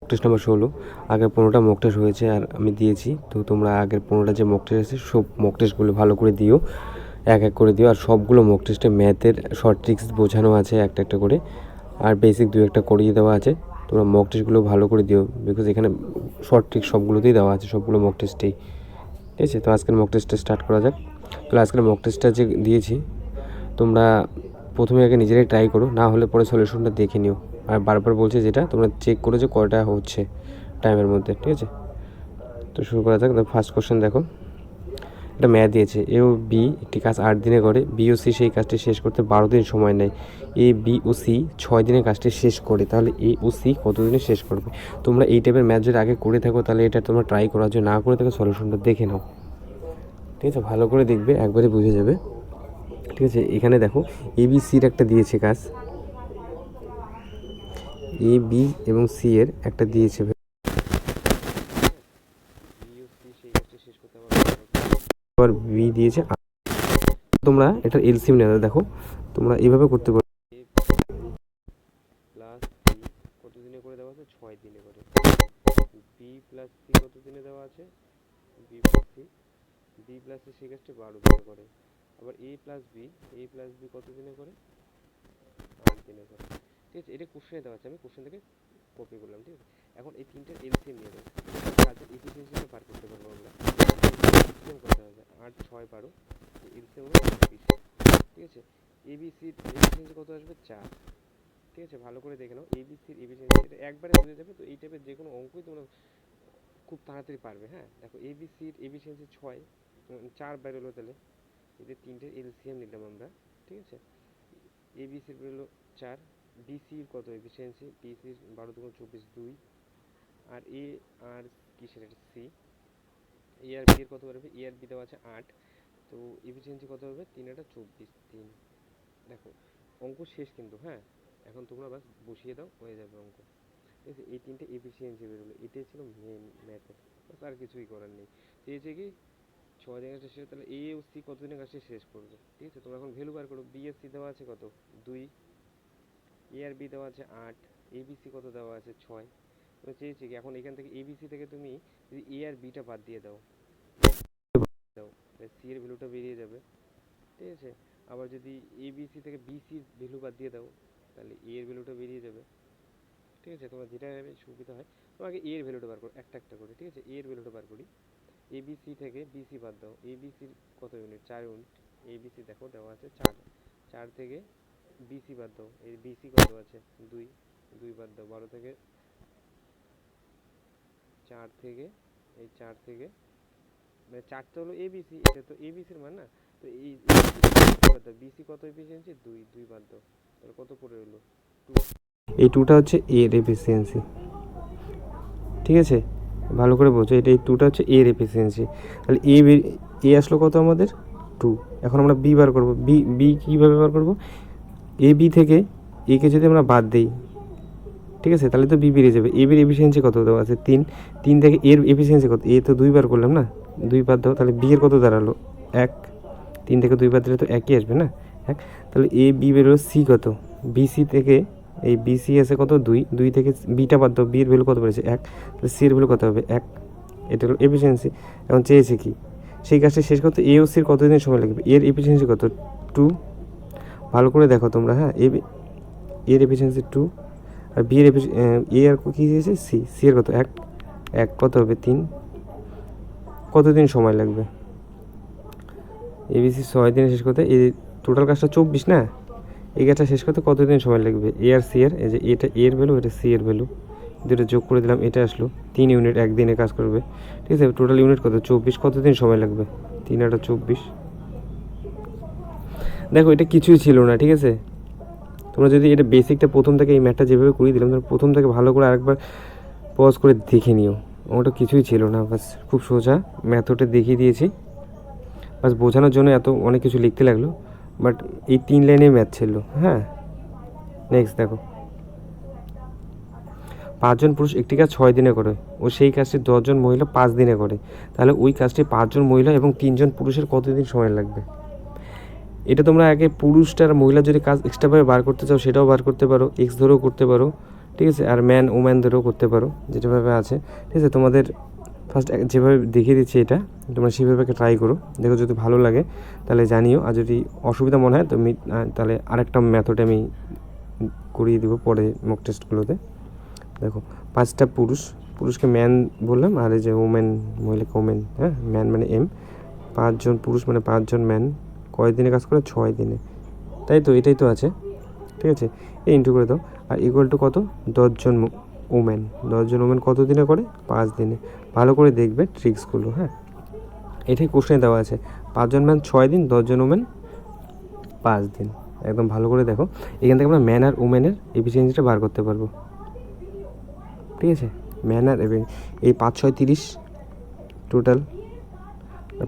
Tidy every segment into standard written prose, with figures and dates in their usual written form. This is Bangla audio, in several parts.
Test number 16। আগের 15টা মক টেস্ট হয়েছে আর আমি দিয়েছি, তো তোমরা আগের 15টা যে মক টেস্ট আছে সব মক টেস্টগুলো ভালো করে দিও, এক এক করে দিও। আর সবগুলো মক টেস্টে ম্যাথের শর্ট ট্রিক্স বোঝানো আছে একটা একটা করে, আর বেসিক 2-1টা করিয়ে দেওয়া আছে। তোমরা মক টেস্টগুলো ভালো করে দিও, বিকজ এখানে শর্ট ট্রিক্স সবগুলোতেই দেওয়া আছে, সবগুলো মক টেস্টেই। ঠিক আছে, তো আজকের মক টেস্টটা স্টার্ট করা যাক। তাহলে আজকের মক টেস্টটা যে দিয়েছি, তোমরা প্রথমে আগে নিজেরাই ট্রাই করো, না হলে পরে সলিউশনটা দেখে নিও। আর বারবার বলছে যেটা তোমরা চেক করো যে কয়টা হচ্ছে টাইমের মধ্যে। ঠিক আছে, তো শুরু করা যাক। ফার্স্ট কোশ্চেন দেখো, এটা ম্যাথ দিয়েছে। এ ও বি একটি কাজ 8 দিনে করে, বি ও সি সেই কাজটি শেষ করতে 12 দিন সময় নেয়। এ বি ও সি 6 দিনে কাজটি শেষ করে, তাহলে এ ও সি কত দিনে শেষ করবে? তোমরা এই টাইপের ম্যাথ যদি আগে করে থাকো তাহলে এটা তোমরা ট্রাই করা, যদি না করে থাকো সলিউশনটা দেখে নাও। ঠিক আছে, ভালো করে দেখবে, একবারে বুঝে যাবে। ঠিক আছে, এখানে দেখো এবিসির একটা দিয়েছে কাজ, এ বি এবং সি এর একটা দিয়েছে। আবার বি দিয়েছে। তোমরা এটা এলসিএম নেবে, দেখো তোমরা এইভাবে করতে পারো। প্লাস সি কত দিনে করে দেওয়া আছে? 6 দিনে করে। বি প্লাস সি কত দিনে দেওয়া আছে? B plus C, B plus C সেই কাজটা 12 দিনে করে। আবার এ প্লাস বি কত দিনে করে? 8 দিনে করে। ঠিক আছে, এটা কোশ্চেনে দেওয়া আছে, আমি কোশ্চেন থেকে কপি করলাম। ঠিক আছে, এখন এই তিনটার এলসিএম নিয়ে দেবো, কাজের এফিসিয়েন্সিটা পার করতে পারবো আমরা। এলসিএম কত হবে? 8 6 12, এলসিএম হলো 24। ঠিক আছে, এবিসির এফিসিয়েন্সি কত আসবে? 4। ঠিক আছে, ভালো করে দেখে নাও। এবিসির এফিসিয়েন্সি এটা একবারে বুঝে যাবে, তো এই টাইপের যে কোনো অঙ্কই তোমরা খুব তাড়াতাড়ি পারবে। হ্যাঁ, দেখো এবিসির এফিসিয়েন্সি 6, 4 বেরোলো, তাহলে এদের তিনটের এলসিএম নিলাম আমরা। ঠিক আছে, এবিসির বেরোলো 4, বিসির কত এফিসিয়েন্সি? বিসির 12 2 24 2, আর এ আর কিসের এটা? সি। এ আর বি এর কত বেরোবে? এ আর বি দেওয়া আছে 8, তো এফিসিয়েন্সি কত হবে? 3 এটা 24 3। দেখো অঙ্ক শেষ কিন্তু। হ্যাঁ, এখন তোমরা বাস বসিয়ে দাও, হয়ে যাবে অঙ্ক। ঠিক আছে, এই তিনটে এফিসিয়েন্সি বেরোলো, এটাই ছিল মেন ম্যাথের, বাস আর কিছুই করার নেই। চেয়েছে কি 6 দিনের কাজটা শেষ, তাহলে এ ও সি কত দিনের কাজটা শেষ করবে? ঠিক আছে, তোমরা এখন ভ্যালু বার করো। বি এর সি দেওয়া আছে কত? 2, এ আর বি দেওয়া আছে 8, এবিসি কত দেওয়া আছে? 6। তো চেয়েছি কি এখন এখান থেকে এবিসি থেকে তুমি যদি এ আর বিটা বাদ দিয়ে দাও, সি এর ভ্যালুটা বেরিয়ে যাবে। ঠিক আছে, আবার যদি এবিসি থেকে বিসির ভ্যালু বাদ দিয়ে দাও, তাহলে এ এর ভ্যালুটা বেরিয়ে যাবে। ঠিক আছে, তোমার যেটা সুবিধা হয় তোমাকে এ এর ভ্যালুটা বার করো একটা একটা করে। ঠিক আছে, এ এর ভ্যালুটা বার করি। এবিসি থেকে বিসি বাদ দাও, এবিসির কত ইউনিট? 4 ইউনিট। এবিসি দেখো দেওয়া আছে 4, 4 থেকে বিসি বাদ দাও, এই বিসি কত আছে? 2, 2 বাদ দাও। 12 থেকে 4 থেকে এই 4 থেকে, মানে 4 তো হলো এবিসি, এটা তো এবিসির মান না, তো এই বাদ দাও। বিসি কত এফিসিয়েন্সি? 2, 2 বাদ দাও, তাহলে কত পড়ে হলো? 2। এই 2টা হচ্ছে এর এফিসিয়েন্সি। ঠিক আছে, ভালো করে বোঝো, এটা এই 2টা হচ্ছে এর এফিসিয়েন্সি। তাহলে এ আসলো কত আমাদের? 2। এখন আমরা বি বার করবো। বি কীভাবে বার করবো? এ বি থেকে একে যদি আমরা বাদ দিই, ঠিক আছে, তাহলে তো বি বেরিয়ে যাবে। এ বির এফিসিয়েন্সি কত দেওয়া আছে? 3, 3 থেকে এর এফিসিয়েন্সি কত? এ তো 2 বার করলাম না, 2 বাদ দাও, তাহলে বি এর কত দাঁড়ালো? 1। 3 থেকে 2 বাদ দিলে তো একই আসবে না, 1। তাহলে এ বি বেরোলো। সি কত? বিসি থেকে এই বিসি আছে কত? 2, 2 থেকে বিটা বাদ দাও, বি এর ভ্যালু কত বেড়েছে? 1, তাহলে সি এর ভ্যালু কত হবে? 1। এটা হলো এফিসিয়েন্সি। এখন চেয়েছে কি সেই কাজটা শেষ করতে এ ও সির কতদিনের সময় লাগবে? এর এফিসিয়েন্সি কত? 2। ভালো করে দেখো তোমরা। হ্যাঁ, এর এফিসিয়েন্সি 2, আর বি এর এ আর কী দিয়েছে? সি। সি এর কত? 1, 1 কত হবে? 3। কতদিন সময় লাগবে? এবিসি 6 দিনে শেষ করতে, এই টোটাল কাজটা 24 না, এই কাজটা শেষ করতে কতদিন সময় লাগবে? এ আর সি এর, এই যে এটা এর ভ্যালু, এটা সি এর ভ্যালু, দুটো যোগ করে দিলাম, এটা আসলো 3 ইউনিট 1 দিনে কাজ করবে। ঠিক আছে, টোটাল ইউনিট কত? 24। কতদিন সময় লাগবে? 3 আর 24। দেখো এটা কিছুই ছিল না। ঠিক আছে, তোমরা যদি এটা বেসিকটা প্রথম থেকে এই ম্যাথটা যেভাবে করিয়ে দিলাম, তোমরা প্রথম থেকে ভালো করে আরেকবার পজ করে দেখে নিও। ওটা কিছুই ছিল না, বাস খুব সোজা ম্যাথডটা দেখিয়ে দিয়েছি, বাস বোঝানোর জন্য এত অনেক কিছু লিখতে লাগলো, বাট এই 3 লাইনে ম্যাথ ছিল। হ্যাঁ, নেক্সট দেখো, 5 জন পুরুষ একটি কাজ 6 দিনে করে ও সেই কাজটি 10 জন মহিলা 5 দিনে করে, তাহলে ওই কাজটি 5 জন মহিলা এবং 3 জন পুরুষের কতদিন সময় লাগবে? এটা তোমরা আগে পুরুষটার মহিলা যদি কাজ এক্সট্রাভাবে বার করতে চাও সেটাও বার করতে পারো, এক্স ধরেও করতে পারো, ঠিক আছে। আর ম্যান ওম্যানদেরও করতে পারো যেটাভাবে আছে, ঠিক আছে। তোমাদের ফার্স্ট যেভাবে দেখিয়ে দিচ্ছি এটা তোমরা সেভাবে ট্রাই করো, দেখো যদি ভালো লাগে তাহলে জানিও, আর যদি অসুবিধা মনে হয় তুমি তাহলে আরেকটা মেথডে আমি করিয়ে দেবো পরে মক টেস্টগুলোতে। দেখো 5টা পুরুষকে ম্যান বললাম, আর এই যে ওমেন মহিলাকে ওমেন, হ্যাঁ ম্যান মানে এম, 5 জন পুরুষ মানে 5 জন ম্যান কয় দিনে কাজ করে? 6 দিনে, তাই তো এটাই তো আছে, ঠিক আছে। এই ইন্টু করে দাও, আর ইকুয়াল টু কত? 10 জন ওমেন, 10 জন ওমেন কত দিনে করে? 5 দিনে। ভালো করে দেখবে ট্রিক্সগুলো, হ্যাঁ এটাই কোশ্চেনে দেওয়া আছে, 5 জন ম্যান 6 দিন, 10 জন ওমেন 5 দিন। একদম ভালো করে দেখো, এখান থেকে আমরা ম্যান আর ওমেনের এফিসিয়েন্সিটা বার করতে পারবো, ঠিক আছে। ম্যান আর এই 5 6 30 টোটাল,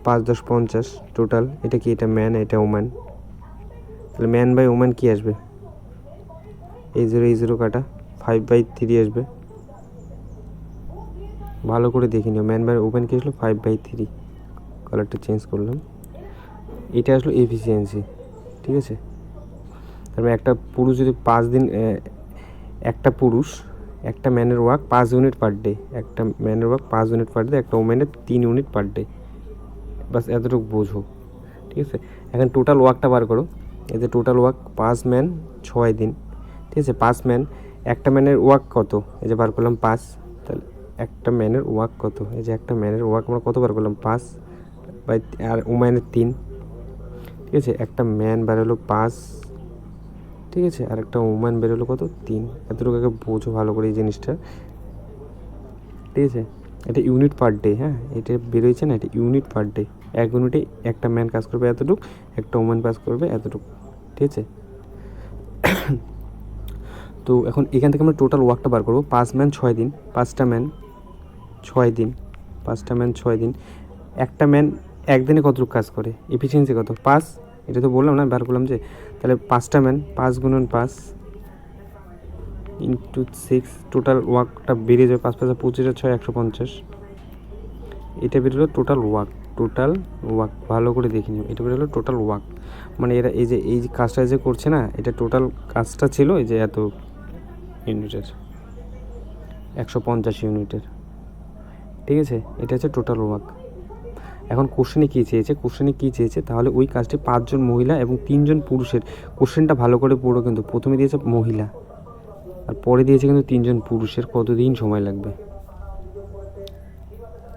5 10 50 টোটাল, এটা কি? এটা ম্যান, এটা ওম্যান, তাহলে ম্যান বাই ওম্যান কী আসবে? এই 0 কাটা 5/3 আসবে। ভালো করে দেখে নিও, ম্যান বাই ওম্যান কী আসলো? 5/3। কালারটা চেঞ্জ করলাম, এটা আসলো এফিসিয়েন্সি, ঠিক আছে। তারপরে একটা পুরুষ যদি 5 দিন, একটা পুরুষ একটা ম্যানের ওয়ার্ক 5 ইউনিট পার ডে, একটা ম্যানের ওয়ার্ক 5 ইউনিট পার ডে, একটা ওম্যানের 3 ইউনিট পার ডে, বাস এতটুকু বোঝো, ঠিক আছে। এখন টোটাল ওয়ার্কটা বার করো, এই যে টোটাল ওয়ার্ক 5 ম্যান 6 দিন, ঠিক আছে। 5 ম্যান, একটা ম্যানের ওয়ার্ক কত? এই যে বার করলাম 5, তাহলে একটা ম্যানের ওয়ার্ক কত? এই যে একটা ম্যানের ওয়ার্ক আমরা কত বার করলাম? 5 বাই, আর ওম্যানের 3, ঠিক আছে। একটা ম্যান বেরোলো 5, ঠিক আছে, আর একটা ওম্যান বেরোলো কত? 3। এতটুকু আগে বোঝো ভালো করে এই জিনিসটা, ঠিক আছে। এটা ইউনিট পার ডে, হ্যাঁ এটা বেরোয়েছে না, এটা ইউনিট পার ডে। 1 ইউনিটে একটা ম্যান কাজ করবে এতটুকু, একটা ওম্যান কাজ করবে এতটুকু, ঠিক আছে। তো এখন এখান থেকে আমরা টোটাল ওয়ার্কটা বার করবো। 5 ম্যান 6 দিন, 5টা ম্যান 6 দিন, 5টা ম্যান 6 দিন, একটা ম্যান একদিনে কতটুকু কাজ করে? এফিসিয়েন্সি কত? 5, এটা তো বললাম না, বার করলাম যে, তাহলে 5টা ম্যান 5 গুণন 5 ইন্টু 6, টোটাল ওয়ার্কটা বেরিয়ে যাবে 5 5 25 6 150, এটা বেরোলো টোটাল ওয়ার্ক। টোটাল ওয়ার্ক ভালো করে দেখে নিও, এটা বেরোলো টোটাল ওয়ার্ক, মানে এরা এই যে কাজটা যে করছে না, এটা টোটাল কাজটা ছিল এই যে এত ইউনিটের, 150 ইউনিটের, ঠিক আছে। এটা হচ্ছে টোটাল ওয়ার্ক। এখন কোশ্চেনে কী চেয়েছে? তাহলে ওই কাজটি 5 জন মহিলা এবং 3 জন পুরুষের, কোশ্চেনটা ভালো করে পড়ো কিন্তু, প্রথমে দিয়েছে মহিলা আর পরে দিয়েছে কিন্তু 3 জন পুরুষের কতদিন সময় লাগবে,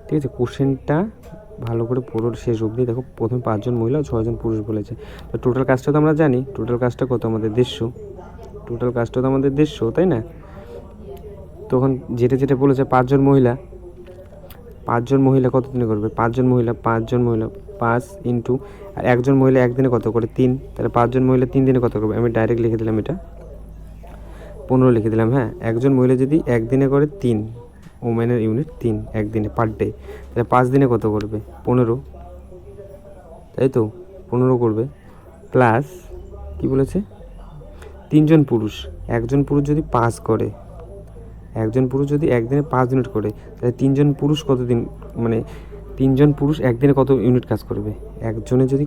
ঠিক আছে। কোশ্চেনটা ভালো করে পড়ো শেষ অবধি, দেখো প্রথমে 5 জন মহিলা ও 6 জন পুরুষ বলেছে। তো টোটাল কাজটা তো আমরা জানি, টোটাল কাজটা কত? আমাদের 150, টোটাল কাজটা তো আমাদের 150, তাই না? তখন যেটা বলেছে 5 জন মহিলা কত দিনে করবে? 5 জন মহিলা 5 ইন্টু, আর একজন মহিলা একদিনে কত করে? 3, তাহলে 5 জন মহিলা 3 দিনে কত করবে? আমি ডাইরেক্ট লিখে দিলাম, এটা 15 লিখে দিলাম, হ্যাঁ। একজন মহিলা যদি একদিনে করে 3, ওমেনের ইউনিট 3 একদিনে পার ডে, তাহলে 5 দিনে কত করবে? 15, তাই তো 15 করবে। প্লাস কি বলেছে? 3 জন পুরুষ, একজন পুরুষ যদি 5 করে, একজন পুরুষ যদি একদিনে 5 ইউনিট করে, তাহলে 3 জন পুরুষ কত দিন, মানে 3 জন পুরুষ একদিনে কত ইউনিট কাজ করবে? একজনে যদি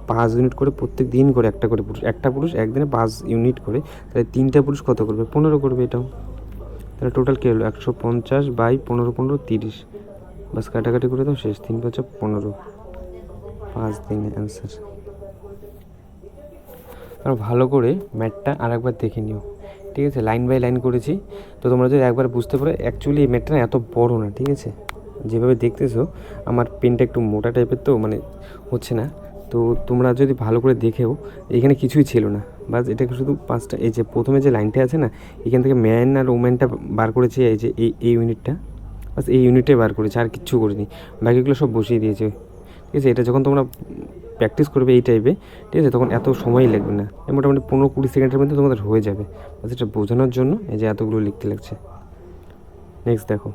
5 ইউনিট করে প্রত্যেক দিন করে, একটা পুরুষ একদিনে 5 ইউনিট করে, তাহলে 3টা পুরুষ কত করবে? 15 করবে। এটাও তাহলে টোটাল কী হলো? 150 বাই 15 15 30, বাস কাটাকাটি করে দাও, শেষ। 3 5 15, 5 দিনে অ্যান্সার। আর ভালো করে ম্যাথটা আরেকবার দেখে নিও, ঠিক আছে। লাইন বাই লাইন করেছি, তো তোমরা যদি একবার বুঝতে পারো, অ্যাকচুয়ালি এই ম্যাথটা এত বড় না, ঠিক আছে। যেভাবে দেখতেছো আমার পেনটা একটু মোটা টাইপের, তো মানে হচ্ছে না, তো তোমরা যদি ভালো করে দেখেও, এখানে কিছুই ছিল না, বাস এটাকে শুধু 5টা, এই যে প্রথমে যে লাইনটা আছে না, এখান থেকে ম্যান আর ওম্যানটা বার করেছে, এই যে এই ইউনিটটা, বাস এই ইউনিটে বার করেছে, আর কিচ্ছু করিনি, বাকিগুলো সব বসিয়ে দিয়েছে, ঠিক আছে। এটা যখন তোমরা প্র্যাকটিস করবে এই টাইপে, ঠিক আছে, তখন এত সময়ই লাগবে না, মোটামুটি 15-20 সেকেন্ডের মধ্যে তোমাদের হয়ে যাবে, বাস এটা বোঝানোর জন্য এই যে এতগুলো লিখতে লাগছে। নেক্সট দেখো,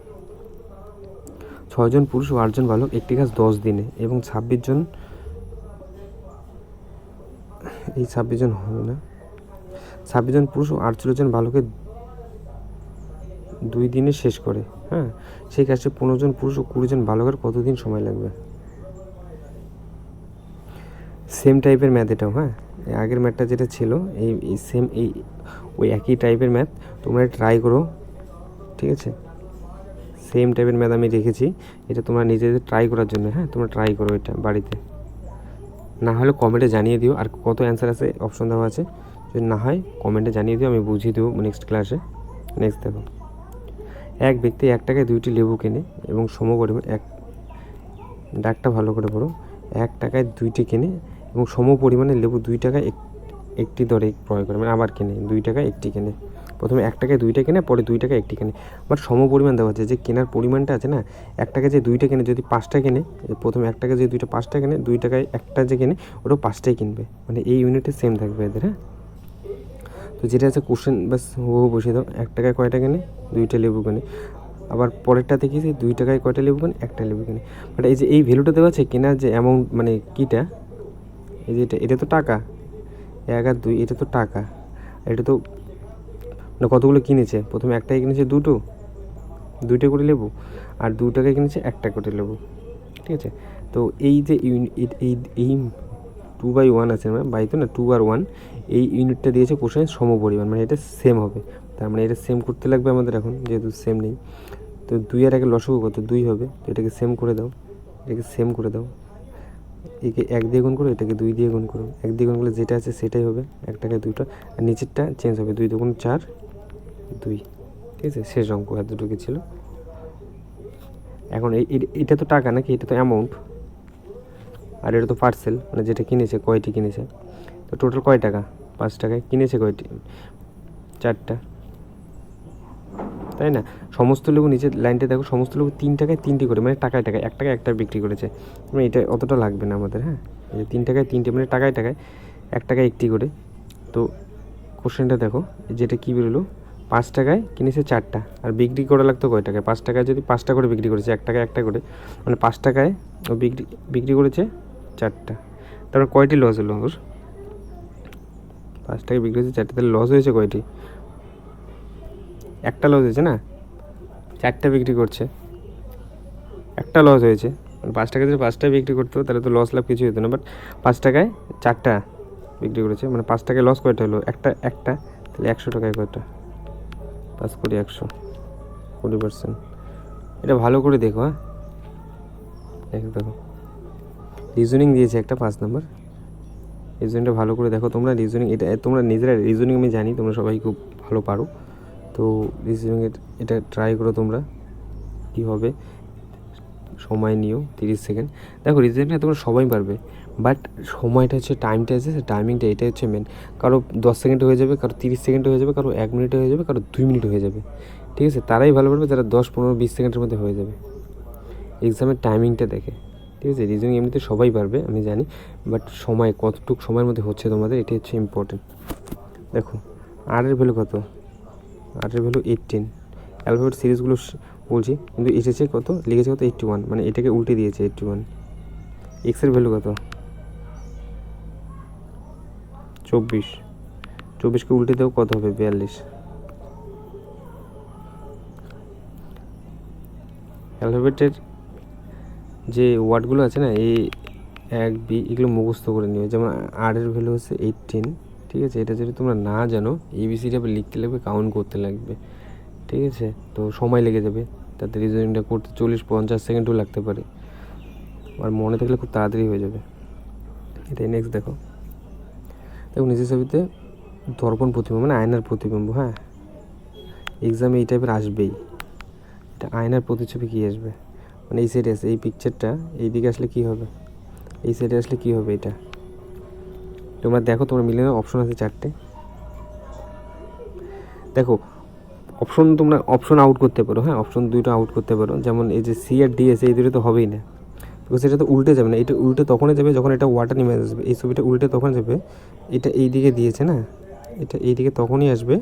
6 জন পুরুষ ও 8 জন বালক একটি কাজ 10 দিনে এবং 26 জন, এই 26 জন হবে না, 26 জন পুরুষ ও 48 জন বালকের 2 দিনে শেষ করে, হ্যাঁ। সেই কাজটি 15 জন পুরুষ ও 20 জন বালকের কতদিন সময় লাগবে? সেম টাইপের ম্যাথ এটাও, হ্যাঁ। আগের ম্যাথটা যেটা ছিল এই সেম, এই ওই একই টাইপের ম্যাথ তোমরা ট্রাই করো, ঠিক আছে? সেম টাইপের ম্যাথ আমি রেখেছি, এটা তোমরা নিজেদের ট্রাই করার জন্য। হ্যাঁ, তোমরা ট্রাই করো এটা বাড়িতে, না হলে কমেন্টে জানিয়ে দিও। আর কত অ্যান্সার আছে অপশন দেওয়া আছে, যদি না হয় কমেন্টে জানিয়ে দিও, আমি বুঝিয়ে দেবো নেক্সট ক্লাসে। নেক্সট দেখো, এক ব্যক্তি 1 টাকায় 2টি লেবু কেনে এবং সমপরিমাণ ডাকটা ভালো করে পড়ো। 1 টাকায় 2টি কেনে এবং সমপরিমাণে লেবু 2 টাকায় একটি দরে ক্রয় করে, মানে আবার কেনে 2 টাকায় একটি কেনে। প্রথমে 1 টাকায় 2টা কেনে, পরে 2 টাকায় একটি কেনে। বাট সমপরিমাণ দেওয়া আছে, যে কেনার পরিমাণটা আছে না, 1 টাকায় যে 2টা কেনে, যদি 5টা কেনে, প্রথমে 1 টাকায় যে 2টা 5টা কেনে, 2 টাকায় একটা যে কেনে ওটাও 5টাই কিনবে, মানে এই ইউনিটে সেম থাকবে এদের। হ্যাঁ, তো যেটা আছে কোশ্চেন বাস হুবহু বসিয়ে দাও। 1 টাকায় কয়টা কেনে? 2টা লেবু কেনে। আবার পরেরটাতে কি, 2 টাকায় কয়টা লেবু কেনে? একটা লেবু কেনে। বাট এই যে এই ভ্যালুটা দেওয়া আছে, কেনার যে অ্যামাউন্ট, মানে কীটা, এই যে এটা তো টাকা, 1 আর 2, এটা তো টাকা। এটা তো মানে কতগুলো কিনেছে, প্রথমে একটাই কিনেছে, দুইটা করে লেবু, আর 2 টাকায় কিনেছে একটা করে লেবু, ঠিক আছে? তো এই যে এই 2/1 আছে না, বাই তো না 2 আর 1, এই ইউনিটটা দিয়েছে কোশ্চেনে সমপরিমাণ, মানে এটা সেম হবে। তার মানে এটা সেম করতে লাগবে আমাদের এখন, যেহেতু সেম নেই। তো 2 আর 1 লসাগু কত? 2 হবে। তো এটাকে সেম করে দাও, এটাকে সেম করে দাও। একে 1 দিয়ে গুণ করো, এটাকে 2 দিয়ে গুণ করো। 1 দিয়ে গুণ করলে যেটা আছে সেটাই হবে, 1 টাকায় 2টা, আর নিচেরটা চেঞ্জ হবে, 2 2 4, 2, ঠিক আছে? শেষ অঙ্ক এতটুকু ছিল। এখন এটা তো টাকা নাকি, এটা তো অ্যামাউন্ট, আর এটা তো পার্সেল, মানে যেটা কিনেছে, কয়টি কিনেছে। তো টোটাল কয় টাকা? 5 টাকায় কিনেছে কয়টি? 4টা, তাই না? সমস্ত লেবু, নিচের লাইনটা দেখো, সমস্ত লেবু 3 টাকায় 3টি করে, মানে টাকায় 1 টাকায় একটা বিক্রি করেছে। মানে এটা অতটা লাগবে না আমাদের। হ্যাঁ, এই 3 টাকায় 3টে, মানে টাকায় 1 টাকায় একটি করে। তো কোশ্চেনটা দেখো, যেটা কী বেরোলো, 5 টাকায় কিনেছে 4টা, আর বিক্রি করা লাগতো কয় টাকায়? 5 টাকায় যদি 5টা করে বিক্রি করেছে, 1 টাকায় একটা করে, মানে 5 টাকায় ও বিক্রি করেছে 4টা। তারপর কয়টি লস হলো ওর? 5 টাকায় বিক্রি হয়েছে 4টা, তাহলে লস হয়েছে কয়টি? একটা লস হয়েছে না, 4টা বিক্রি করছে, একটা লস হয়েছে। 5 টাকা যদি 5টায় বিক্রি করতো তাহলে তো লস লাভ কিছু হতো না, বাট 5 টাকায় 4টা বিক্রি করেছে, মানে 5 টাকায় লস কয়টা হলো? একটা, তাহলে 100 টাকায় কয়টা? 5 কোটি 100, 20%। এটা ভালো করে দেখো। হ্যাঁ, দেখো রিজনিং দিয়েছে একটা 5 নম্বর, রিজনিংটা ভালো করে দেখো তোমরা। রিজনিং এটা তোমরা নিজেরা, রিজনিং আমি জানি তোমরা সবাই খুব ভালো পারো, তো রিজনিং এটা ট্রাই করো তোমরা, কী হবে। সময় নিও 30 সেকেন্ড। দেখো রিজনিংটা তোমরা সবাই পারবে, বাট সময়টা হচ্ছে, টাইমটা আছে, টাইমিংটা এটা হচ্ছে মেন। কারো 10 সেকেন্ডে হয়ে যাবে, কারো 30 সেকেন্ডে হয়ে যাবে, কারো 1 মিনিটে হয়ে যাবে, কারো 2 মিনিটে হয়ে যাবে, ঠিক আছে? তারাই ভালো পারবে যারা 10, 15, 20 সেকেন্ডের মধ্যে হয়ে যাবে, এক্সামের টাইমিংটা দেখে, ঠিক আছে? রিজনিং এমনিতে সবাই পারবে আমি জানি, বাট সময় কতটুকু সময়ের মধ্যে হচ্ছে তোমাদের, এটাই হচ্ছে ইম্পর্টেন্ট। দেখো আর এর ভ্যালু কত? আর এর ভ্যালু 18। অ্যালফাবেট সিরিজগুলো বলছি, কিন্তু এসেছে কত, লিখেছে কত? 81, মানে এটাকে উল্টে দিয়েছে 81। এক্সের ভ্যালু কত? 24, 24কে উল্টে দেও, কত হবে? 42। অ্যালফাবেটের যে ওয়ার্ডগুলো আছে না, এ, 1, বি, এগুলো মুখস্থ করে নিও। যেমন আর এর ভ্যালু হচ্ছে 18, ঠিক আছে? এটা যদি তোমরা না জানো, এবিসিডি আবার লিখতে লাগবে, কাউন্ট করতে লাগবে, ঠিক আছে? তো সময় লেগে যাবে, তাতে রিজনিংটা করতে 40-50 সেকেন্ডও লাগতে পারে, আর মনে থাকলে খুব তাড়াতাড়ি হয়ে যাবে। এটাই নেক্সট দেখো, নিচের ছবিতে দর্পণ প্রতিবিম্ব, মানে আয়নার প্রতিবিম্ব। হ্যাঁ, এক্সামে এই টাইপের আসবেই। এটা আয়নার প্রতিচ্ছবি কী আসবে, মানে এই সাইডে আসে, এই পিকচারটা এই দিকে আসলে কী হবে, এই সাইডে আসলে কী হবে, এটা তোমরা দেখো, তোমরা মিলে নাও। অপশন আছে 4টে, দেখো অপশন, তোমরা অপশন আউট করতে পারো। হ্যাঁ, অপশন 2টা আউট করতে পারো। যেমন এই যে সি আর ডি আছে, এই দুটো তো হবেই না, বিকজ এটা তো উল্টে যাবে না। এটা উল্টে তখনই যাবে যখন এটা ওয়াটার ইমেজ আসবে, এই ছবিটা উল্টে তখন যাবে। এটা এই দিকে দিয়েছে না, এটা এই দিকে তখনই আসবে,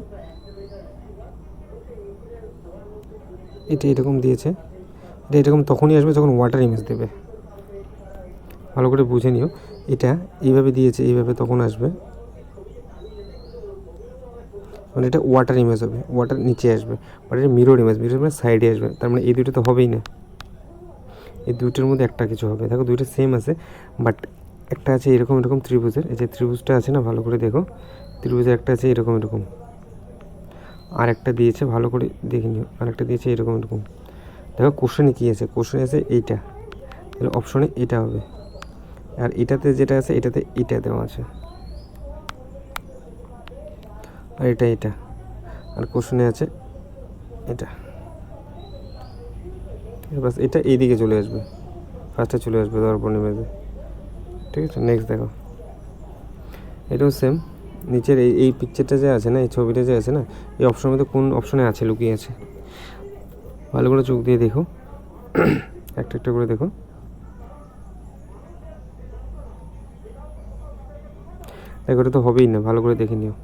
এটা এরকম দিয়েছে, এটা এরকম তখনই আসবে যখন ওয়াটার ইমেজ দেবে। ভালো করে বুঝে নিও, এটা এইভাবে দিয়েছে, এইভাবে তখন আসবে, মানে এটা ওয়াটার ইমেজ হবে, ওয়াটার নিচে আসবে, বাট এটা মিরর ইমেজ সাইডে আসবে। তার মানে এই দুটো তো হবেই না, এই দুটোর মধ্যে একটা কিছু হবে। দেখো দুইটা সেম আছে, বাট একটা আছে এরকম ত্রিভুজের, এই যে ত্রিভুজটা আছে না, ভালো করে দেখো, ত্রিভুজের একটা আছে এরকম, আর একটা দিয়েছে, ভালো করে দেখে নিও, আর একটা দিয়েছে এরকম এরকম। দেখো কোশ্চেনে কী আছে, কোশ্চেনে আছে এইটা, তাহলে অপশনে এটা হবে। আর এটাতে যেটা আছে এটাতে এটা দেওয়া আছে, আর এটা, আর কোশ্চেনে আছে এটা। বাস এটা এইদিকে চলে আসবে, ফার্স্টে চলে আসবে দর্পণের। ঠিক আছে, নেক্সট দেখো, এটাও সেম। নিচের এই পিকচারটা যে আছে না, এই ছবিটা যে আছে না, এই অপশনের মধ্যে কোন অপশনে আছে, লুকিয়ে আছে, ভালো করে চোখ দিয়ে দেখো, একটা একটা করে দেখো। দেখো এটা তো হবেই না, ভালো করে দেখে নিও।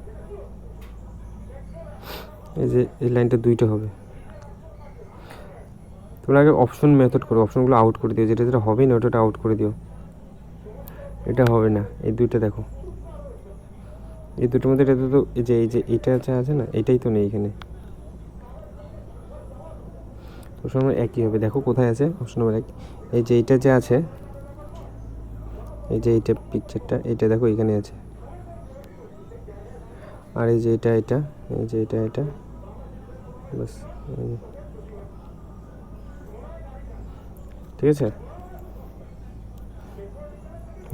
এই যে এই লাইনটা দুইটা হবে। তোমরা আগে অপশন মেথড করো, অপশনগুলো আউট করে দিও, যেটা যেটা হবেই না ওটা আউট করে দিও। এটা হবে না, এই দুইটা দেখো, এই দুটোর মধ্যে এটা তো এই যে এইটা আছে না, এটাই তো নেই এখানে। অপশন নম্বর একই হবে, দেখো কোথায় আছে অপশন নম্বর এক। এই যে এইটা যে আছে, এই যে এইটা পিকচারটা, এইটা দেখো এখানে আছে। আর এই যে এটা এই যে এটা বাস, ঠিক আছে।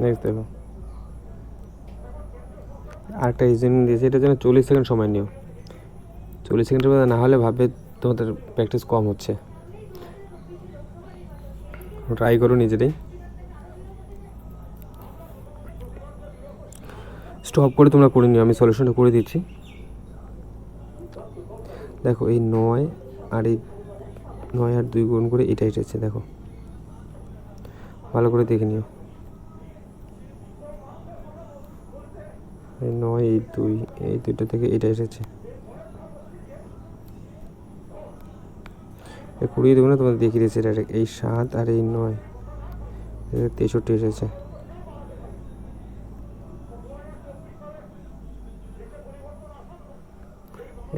নেক্সট দেখো, আরেকটা রিজনিং দিয়েছে, এটার জন্য 40 সেকেন্ড সময় নিও। 40 সেকেন্ডের মধ্যে না হলে ভাববে তোমাদের প্র্যাকটিস কম হচ্ছে। ট্রাই করো নিজেরাই। স্টপ করে তোমরা করে নিও, আমি সলিউশনটা করে দিচ্ছি। দেখো এই 9 আর এই 9 আর 2 গুণ করে এটা এসেছে, দেখো ভালো করে দেখে নিও। এই 9 এই 2, এই দুটো থেকে এটা এসেছে। কুড়িয়ে দেবো না, তোমাদের দেখিয়ে দিয়েছে এটা। এই 7 আর এই 9, 63 এসেছে।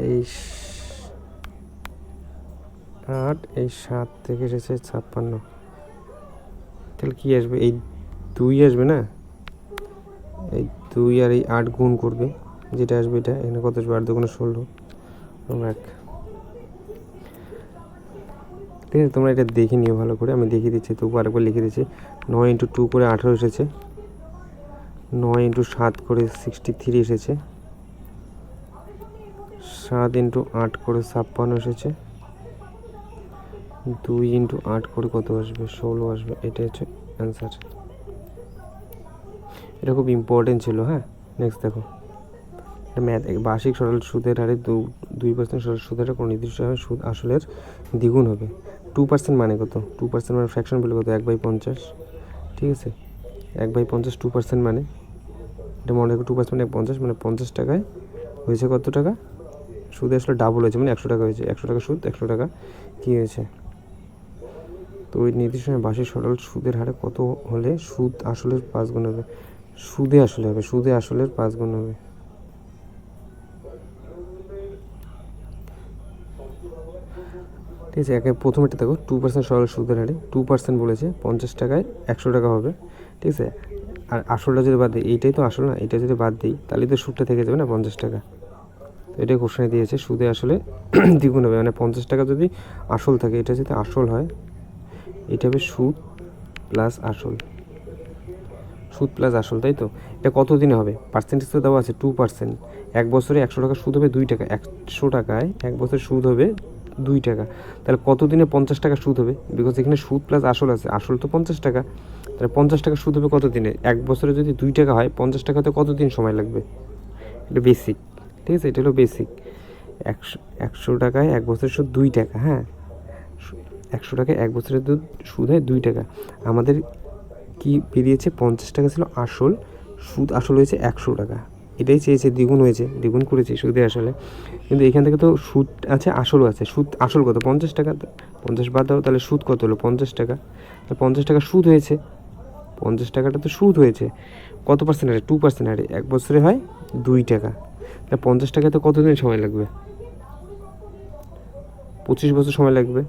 এই 8 এই 7 থেকে এসেছে 56। তাহলে কী আসবে, এই 2 আসবে না, এই 2 আর এই 8 গুণ করবে, যেটা আসবে এটা। এখানে কত আসবে, 8 2 16 1। ঠিক আছে, তোমরা এটা দেখে নিও ভালো করে, আমি দেখিয়ে দিচ্ছি, তবু আরেকবার লিখে দিচ্ছি। 9 × 2 করে 18 এসেছে, 9 × 7 করে 63 এসেছে, 7 × 8 করে 56 এসেছে, 2 × 8 করে কত আসবে, 16 আসবে। এটা হচ্ছে অ্যান্সার। এটা খুব ইম্পর্টেন্ট ছিল। হ্যাঁ, নেক্সট দেখো, ম্যাথ। বার্ষিক সরল সুদের হারে 2% সরল সুদের হারে কোনো নির্দিষ্ট সময় সুদ আসলের দ্বিগুণ হবে। 2% মানে কত, 2% মানে ফ্র্যাকশন বলে কত, 1/50। ঠিক আছে, 1/50 2% মানে, এটা মনে রাখো, 2% মানে 50, মানে 50 টাকায় হয়েছে কত টাকা সুদে আসলে ডাবল হয়েছে, মানে 100 টাকা হয়েছে। 100 টাকা সুদ, 100 টাকা কী হয়েছে। তো ওই নির্দিষ্ট সময় বার্ষিক সরল সুদের হারে কত হলে সুদ আসলের 5 গুণ হবে। সুদে আসলে হবে, সুদে আসলের 5 গুণ হবে। ঠিক আছে, প্রথমেরটা দেখো, 2% সরল সুদের হারে 2% বলেছে, 50 টাকায় 100 টাকা হবে। ঠিক আছে, আর আসলটা যদি বাদ দিই, এইটাই তো আসল না, এটা যদি বাদ দিই তাহলে তো সুদটা থেকে যাবে না 50 টাকা। তো এটাই কোশ্চেনে দিয়েছে, সুদে আসলে দ্বিগুণ হবে, মানে 50 টাকা যদি আসল থাকে, এটা যদি আসল হয়, এটা হবে সুদ প্লাস আসল, সুদ প্লাস আসল, তাই তো। এটা কত দিনে হবে, পার্সেন্টেজ তো দেওয়া আছে 2%। 1 বছরে 100 টাকা সুদ হবে 2 টাকা, 100 টাকায় 1 বছর সুদ হবে 2 টাকা। তাহলে কত দিনে 50 টাকা সুদ হবে, বিকজ এখানে সুদ প্লাস আসল আছে, আসল তো 50 টাকা, তাহলে 50 টাকা সুদ হবে কত দিনে। 1 বছরে যদি 2 টাকা হয়, 50 টাকাতে কত দিন সময় লাগবে, এটা বেসিক। ঠিক আছে, এটা হলো বেসিক। 100 টাকায় 1 বছরের সুদ 2 টাকা। হ্যাঁ, 100 টাকায় 1 বছরের সুদ হয় 2 টাকা। আমাদের কি বেরিয়েছে, 50 টাকা ছিল আসল, সুদ আসল হয়েছে 100 টাকা। এটাই চেয়েছে, দ্বিগুণ হয়েছে, দ্বিগুণ করেছি সুদে আসলে। কিন্তু এখান থেকে তো সুদ আছে, আসলও আছে। সুদ আসল কত, 50 টাকা, 50 বাদ দাও, তাহলে সুদ কত হলো, 50 টাকা। তাহলে 50 টাকা সুদ হয়েছে, 50 টাকাটা তো সুদ হয়েছে। কত পার্সেন্ট হারে, 2% হারে, 1 বছরে হয় 2 টাকা। তাহলে 50 টাকাতে কতদিন সময় লাগবে, 25 বছর সময় লাগবে।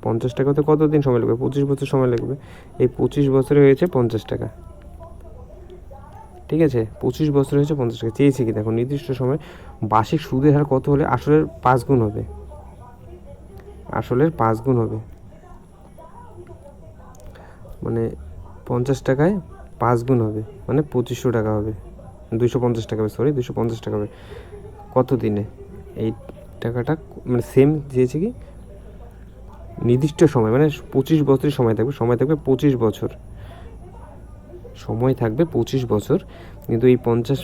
50 টাকাতে কত দিন সময় লাগবে, 25 বছর সময় লাগবে। এই 25 বছরে হয়েছে 50 টাকা। ঠিক ঠিক আছে, 25 বছর হয়েছে 50 টাকা চেয়েছে কি দেখো, নির্দিষ্ট সময় বার্ষিক সুদের হার কত হলে আসলের 5 গুণ হবে, আসলের 5 গুণ হবে, মানে 50 টাকায় 5 গুণ হবে, মানে 2500 টাকা হবে, 250 টাকা হবে, সরি 250 টাকা হবে। কত দিনে? এই টাকাটা মানে সেম দিয়েছে কি নির্দিষ্ট সময়, মানে 25 বছরের সময় থাকবে, সময় থাকবে 25 বছর, সময় থাকবে 25 বছর, কিন্তু এই 50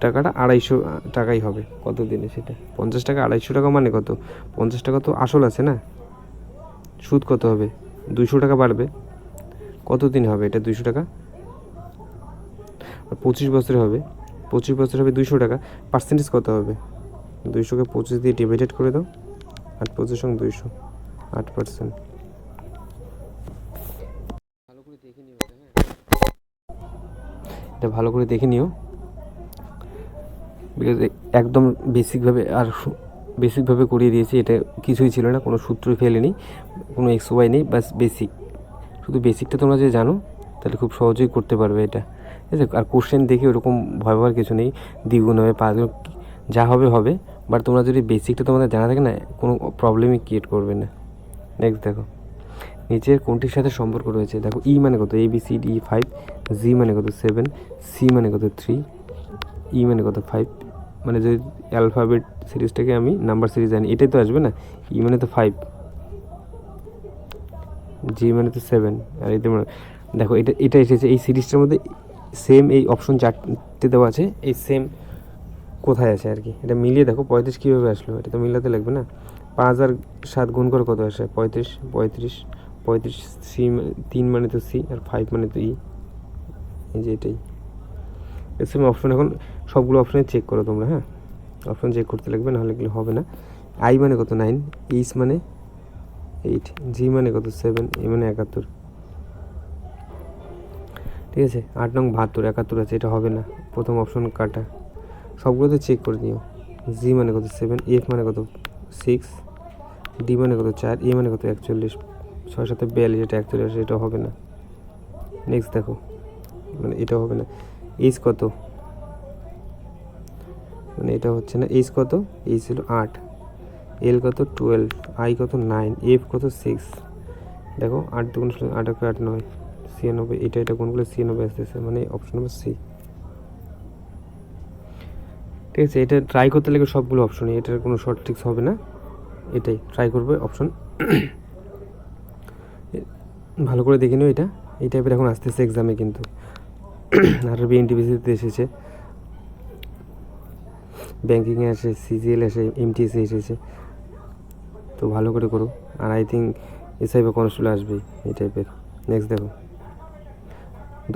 টাকাটা 250 টাকাই হবে। কত দিনে সেটা? 50 টাকা 250 টাকা মানে কত? 50 টাকা তো আসল আছে না, সুদ কত হবে? 200 টাকা বাড়বে। কত দিন হবে এটা 200 টাকা? 25 বছরে হবে, 25 বছর হবে 200 টাকা। পার্সেন্টেজ কত হবে? 200কে 25 দিয়ে ডিভাইডেড করে দাও, 8 সঙ্গে 200, 8%। ভালো করে দেখে নিও এটা, হ্যাঁ এটা ভালো করে দেখে নিও, বিকজ একদম বেসিকভাবে করিয়ে দিয়েছি, এটা কিছুই ছিল না, কোনো সূত্রই ফেলেনি, কোনো এক্স ওয়াই নেই, বাস বেসিক। শুধু বেসিকটা তোমরা যে জানো তাহলে খুব সহজেই করতে পারবে এটা, ঠিক আছে। আর কোশ্চেন দেখে ওরকম ভয় পাওয়ার কিছু নেই, দ্বিগুণ হবে 5 গুণ যা হবে হবে, বাট তোমরা যদি বেসিকটা তোমাদের জানা থাকে না, কোনো প্রবলেমই ক্রিয়েট করবে না। নেক্সট দেখো, নিচের কোনটির সাথে সম্পর্ক রয়েছে? দেখো ই মানে কত? ABCD 5, জি মানে কত? 7, সি মানে কত? 3, ই মানে কত? 5। মানে যদি অ্যালফাবেট সিরিজটাকে আমি নাম্বার সিরিজ জানি, এটাই তো আসবে না। ই মানে তো 5, জি মানে তো 7, আর এতে দেখো এটা এসেছে এই সিরিজটার মধ্যে, সেম এই অপশন 4টে দেওয়া আছে, এই সেম কোথায় আছে আর কি, এটা মিলিয়ে দেখো 35 কীভাবে আসলো, এটা তো মিলাতে লাগবে না। 5 আর 7 গুণ করে কত আসে? 35, 35, সি 3 মানে তো সি, আর 5 মানে তো ই, এই যে এটাই সেম অপশন। এখন সবগুলো অপশানে চেক করো তোমরা, হ্যাঁ অপশন চেক করতে লাগবে, নাহলে এগুলো হবে না। আই মানে কত? 9, এইচ মানে 8, জি মানে কত? 7, এ মানে 71, ঠিক আছে। 8 নং 72, 71 আছে, এটা হবে না, প্রথম অপশন কাটা। সবগুলোতে চেক করে নিও। জি মানে কত? 7, এফ মানে কত? 6, ডি মানে কত? 4, এ মানে কত? 41, 6 7 42, এটা 41, এটা হবে না। নেক্সট দেখো, মানে এটা হবে না। এইচ কত? মানে এটা হচ্ছে না। এইচ কত? এইচ ছিল 8, এল কত? 12, আই কত? 9, এফ কত? 6। দেখো 8 দুগুণ 8, 8 9, 96, এটা কোনগুলো? 96 আসতেছে, মানে অপশন নম্বর সি, ঠিক আছে। এটা ট্রাই করতে লাগে সবগুলো অপশনে, এটার কোনো শর্ট ট্রিক্স হবে না, এটাই ট্রাই করবে অপশন। ভালো করে দেখে নিও এটা, এই টাইপের এখন আসতেছে এক্সামে কিন্তু, আর বিএনটিপিসিতে এসেছে, ব্যাঙ্কিংয়ে আসে, সিজিএল আসে, এমটিএসে এসেছে, তো ভালো করে করো। আর আই থিঙ্ক এসআই বা কনস্টেবল আসবেই এই টাইপের। নেক্সট দেখো,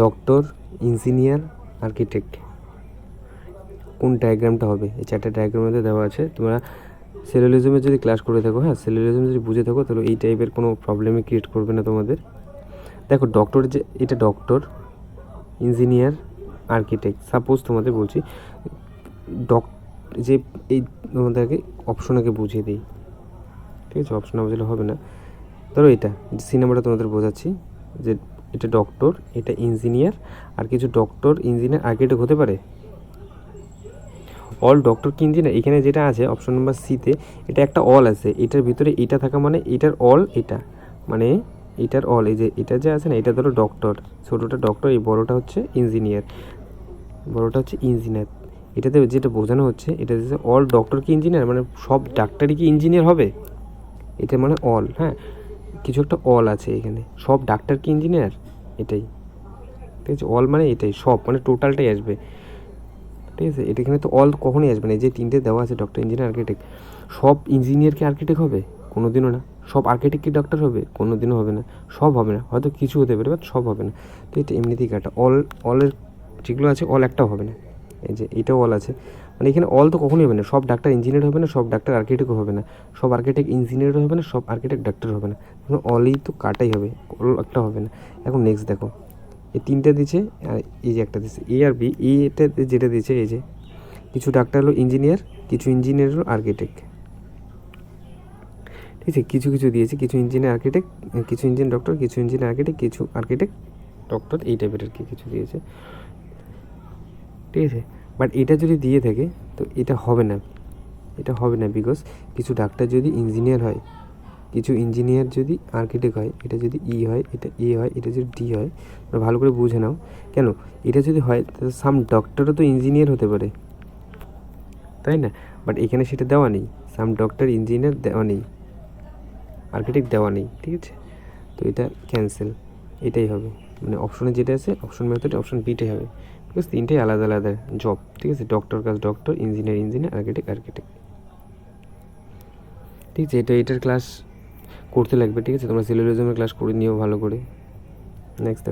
ডক্টর, ইঞ্জিনিয়ার, আর্কিটেক্ট, কোন ডায়াগ্রামটা হবে? এই 4টে ডায়াগ্রামের মধ্যে দেওয়া আছে, তোমরা সেলুলিজমের যদি ক্লাস করে থাকো, হ্যাঁ সেলুলিজম যদি বুঝে থাকো, তাহলে এই টাইপের কোনো প্রবলেমই ক্রিয়েট করবে না তোমাদের। দেখো ডক্টর, যে এটা ডক্টর, ইঞ্জিনিয়ার, আর্কিটেক্ট, সাপোজ তোমাদের বলছি যে এই তোমাদেরকে অপশন আগে বুঝিয়ে দিই, ঠিক আছে, অপশন না বুঝলে হবে না। ধরো এটা সি নাম্বারটা তোমাদের বোঝাচ্ছি, যে এটা ডক্টর, এটা ইঞ্জিনিয়ার, আর কিছু ডক্টর, ইঞ্জিনিয়ার, আর্কিটেক্ট হতে পারে। অল ডক্টর কি ইঞ্জিনিয়ার? এখানে যেটা আছে অপশন নাম্বার সিতে, এটা একটা অল আছে, এটার ভিতরে এটা থাকা মানে এটার অল, এটা মানে এটার অল, এই যে এটা যে আছে না, এটা ধরো ডক্টর, ছোটোটা ডক্টর, এই বড়োটা হচ্ছে ইঞ্জিনিয়ার, বড়োটা হচ্ছে ইঞ্জিনিয়ার। এটাতে যেটা বোঝানো হচ্ছে, এটা যে অল ডক্টর কি ইঞ্জিনিয়ার, মানে সব ডাক্তারই কি ইঞ্জিনিয়ার হবে? এটা মানে অল, হ্যাঁ কিছু একটা অল আছে এখানে, সব ডাক্তার কি ইঞ্জিনিয়ার, এটাই, ঠিক আছে। অল মানে এটাই, সব মানে টোটালটাই আসবে, ঠিক আছে। এটা এখানে তো অল কখনই আসবে না, এই যে 3টে দেওয়া আছে ডক্টর, ইঞ্জিনিয়ার, আর্কিটেক্ট, সব ইঞ্জিনিয়ার কি আর্কিটেক্ট হবে? কোনো দিনও না। সব আর্কিটেক্ট কি ডক্টর হবে? কোনো দিনও হবে না। সব হবে না, হয়তো কিছু হতে পারে, বাট সব হবে না। তো এটা এমনিতেই কাটা, অলের যেগুলো আছে অল একটাও হবে না, এই যে এটাও অল আছে, মানে এখানে অল তো কখনোই হবে না। সব ডাক্তার ইঞ্জিনিয়ার হবে না, সব ডাক্তার আর্কিটেক্টও হবে না, সব আর্কিটেক্ট ইঞ্জিনিয়ারও হবে না, সব আর্কিটেক্ট ডাক্তার হবে না, অলই তো কাটাই হবে, অল একটা হবে না। এখন নেক্সট দেখো, এই 3টে দিচ্ছে, আর এই যে একটা দিচ্ছে, এ আর বি, এটা যেটা দিচ্ছে, এই যে কিছু ডাক্তার হলো ইঞ্জিনিয়ার, কিছু ইঞ্জিনিয়ার হলো আর্কিটেক্ট, ঠিক আছে। কিছু দিয়েছে, কিছু ইঞ্জিনিয়ার আর্কিটেক্ট, কিছু ইঞ্জিনিয়ার ডক্টর, কিছু ইঞ্জিনিয়ার আর্কিটেক্ট, কিছু আর্কিটেক্ট ডক্টর, এই টাইপের আর কি কিছু দিয়েছে। ঠিক আছে। বাট এটা যদি দিয়ে থাকে তো এটা হবে না, বিকজ কিছু ডাক্তার যদি ইঞ্জিনিয়ার হয়, কিছু ইঞ্জিনিয়ার যদি আর্কিটেক্ট হয়, এটা যদি ই হয়, এটা এ হয়, এটা যদি ডি হয়, ভালো করে বুঝে নাও। কেন এটা যদি হয় তাহলে সাম ডক্টরও তো ইঞ্জিনিয়ার হতে পারে, তাই না? বাট এখানে সেটা দেওয়া নেই, সাম ডক্টর ইঞ্জিনিয়ার দেওয়া নেই, আর্কিটেক্ট দেওয়া নেই, ঠিক আছে। তো এটা ক্যান্সেল, এটাই হবে, মানে অপশনে যেটা আছে অপশন মেথডে অপশন বিটাই হবে, বিকজ তিনটেই আলাদা আলাদা জব, ঠিক আছে। ডক্টর কাজ ডক্টর, ইঞ্জিনিয়ার, আর্কিটেক্ট, ঠিক আছে। এটার ক্লাস করতে লাগবে, ঠিক আছে। তোমরা সিলোজিজমের ক্লাস করে নিও ভালো করে। নেক্সট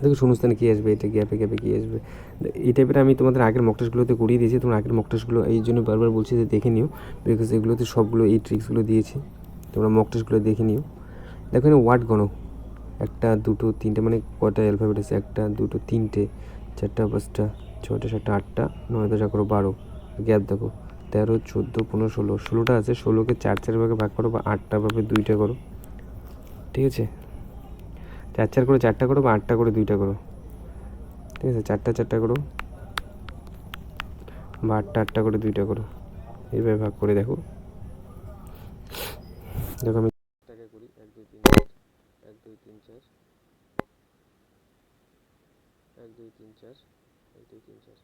দেখো শূন্যস্থানে কী আসবে, এটা গ্যাপে কী আসবে, এই টাইপের আমি তোমাদের আগের মক টেস্টগুলোতে করিয়ে দিয়েছি। তোমরা আগের মক টেস্টগুলো এই জন্য বারবার বলছি যে দেখে নিও, বিকজ এগুলোতে সবগুলো এই ট্রিক্সগুলো দিয়েছি, তোমরা মক টেস্টগুলো দেখে নিও। দেখো এখানে ওয়ার্ড গণো, 1 2 3 মানে কটা অ্যালফাবেট আছে, 1 2 3 4 5 6 7 8 9 10 11 12, গ্যাপ দেখো 13 14 15 16, 16টা আছে, 16কে 4 ভাগে ভাগ করো বা 8টা ভাবে 2টা করো, ঠিক আছে। 4 করে 4টা করো বা 8টা করে 2টা করো, ঠিক আছে। 4টা করো বা 8টা করে 2টা করো, এইভাবে ভাগ করে দেখো। আমি টাকা করি 1 2 3 4 1 2 3 4 1 2 3 4 1 2 3 4,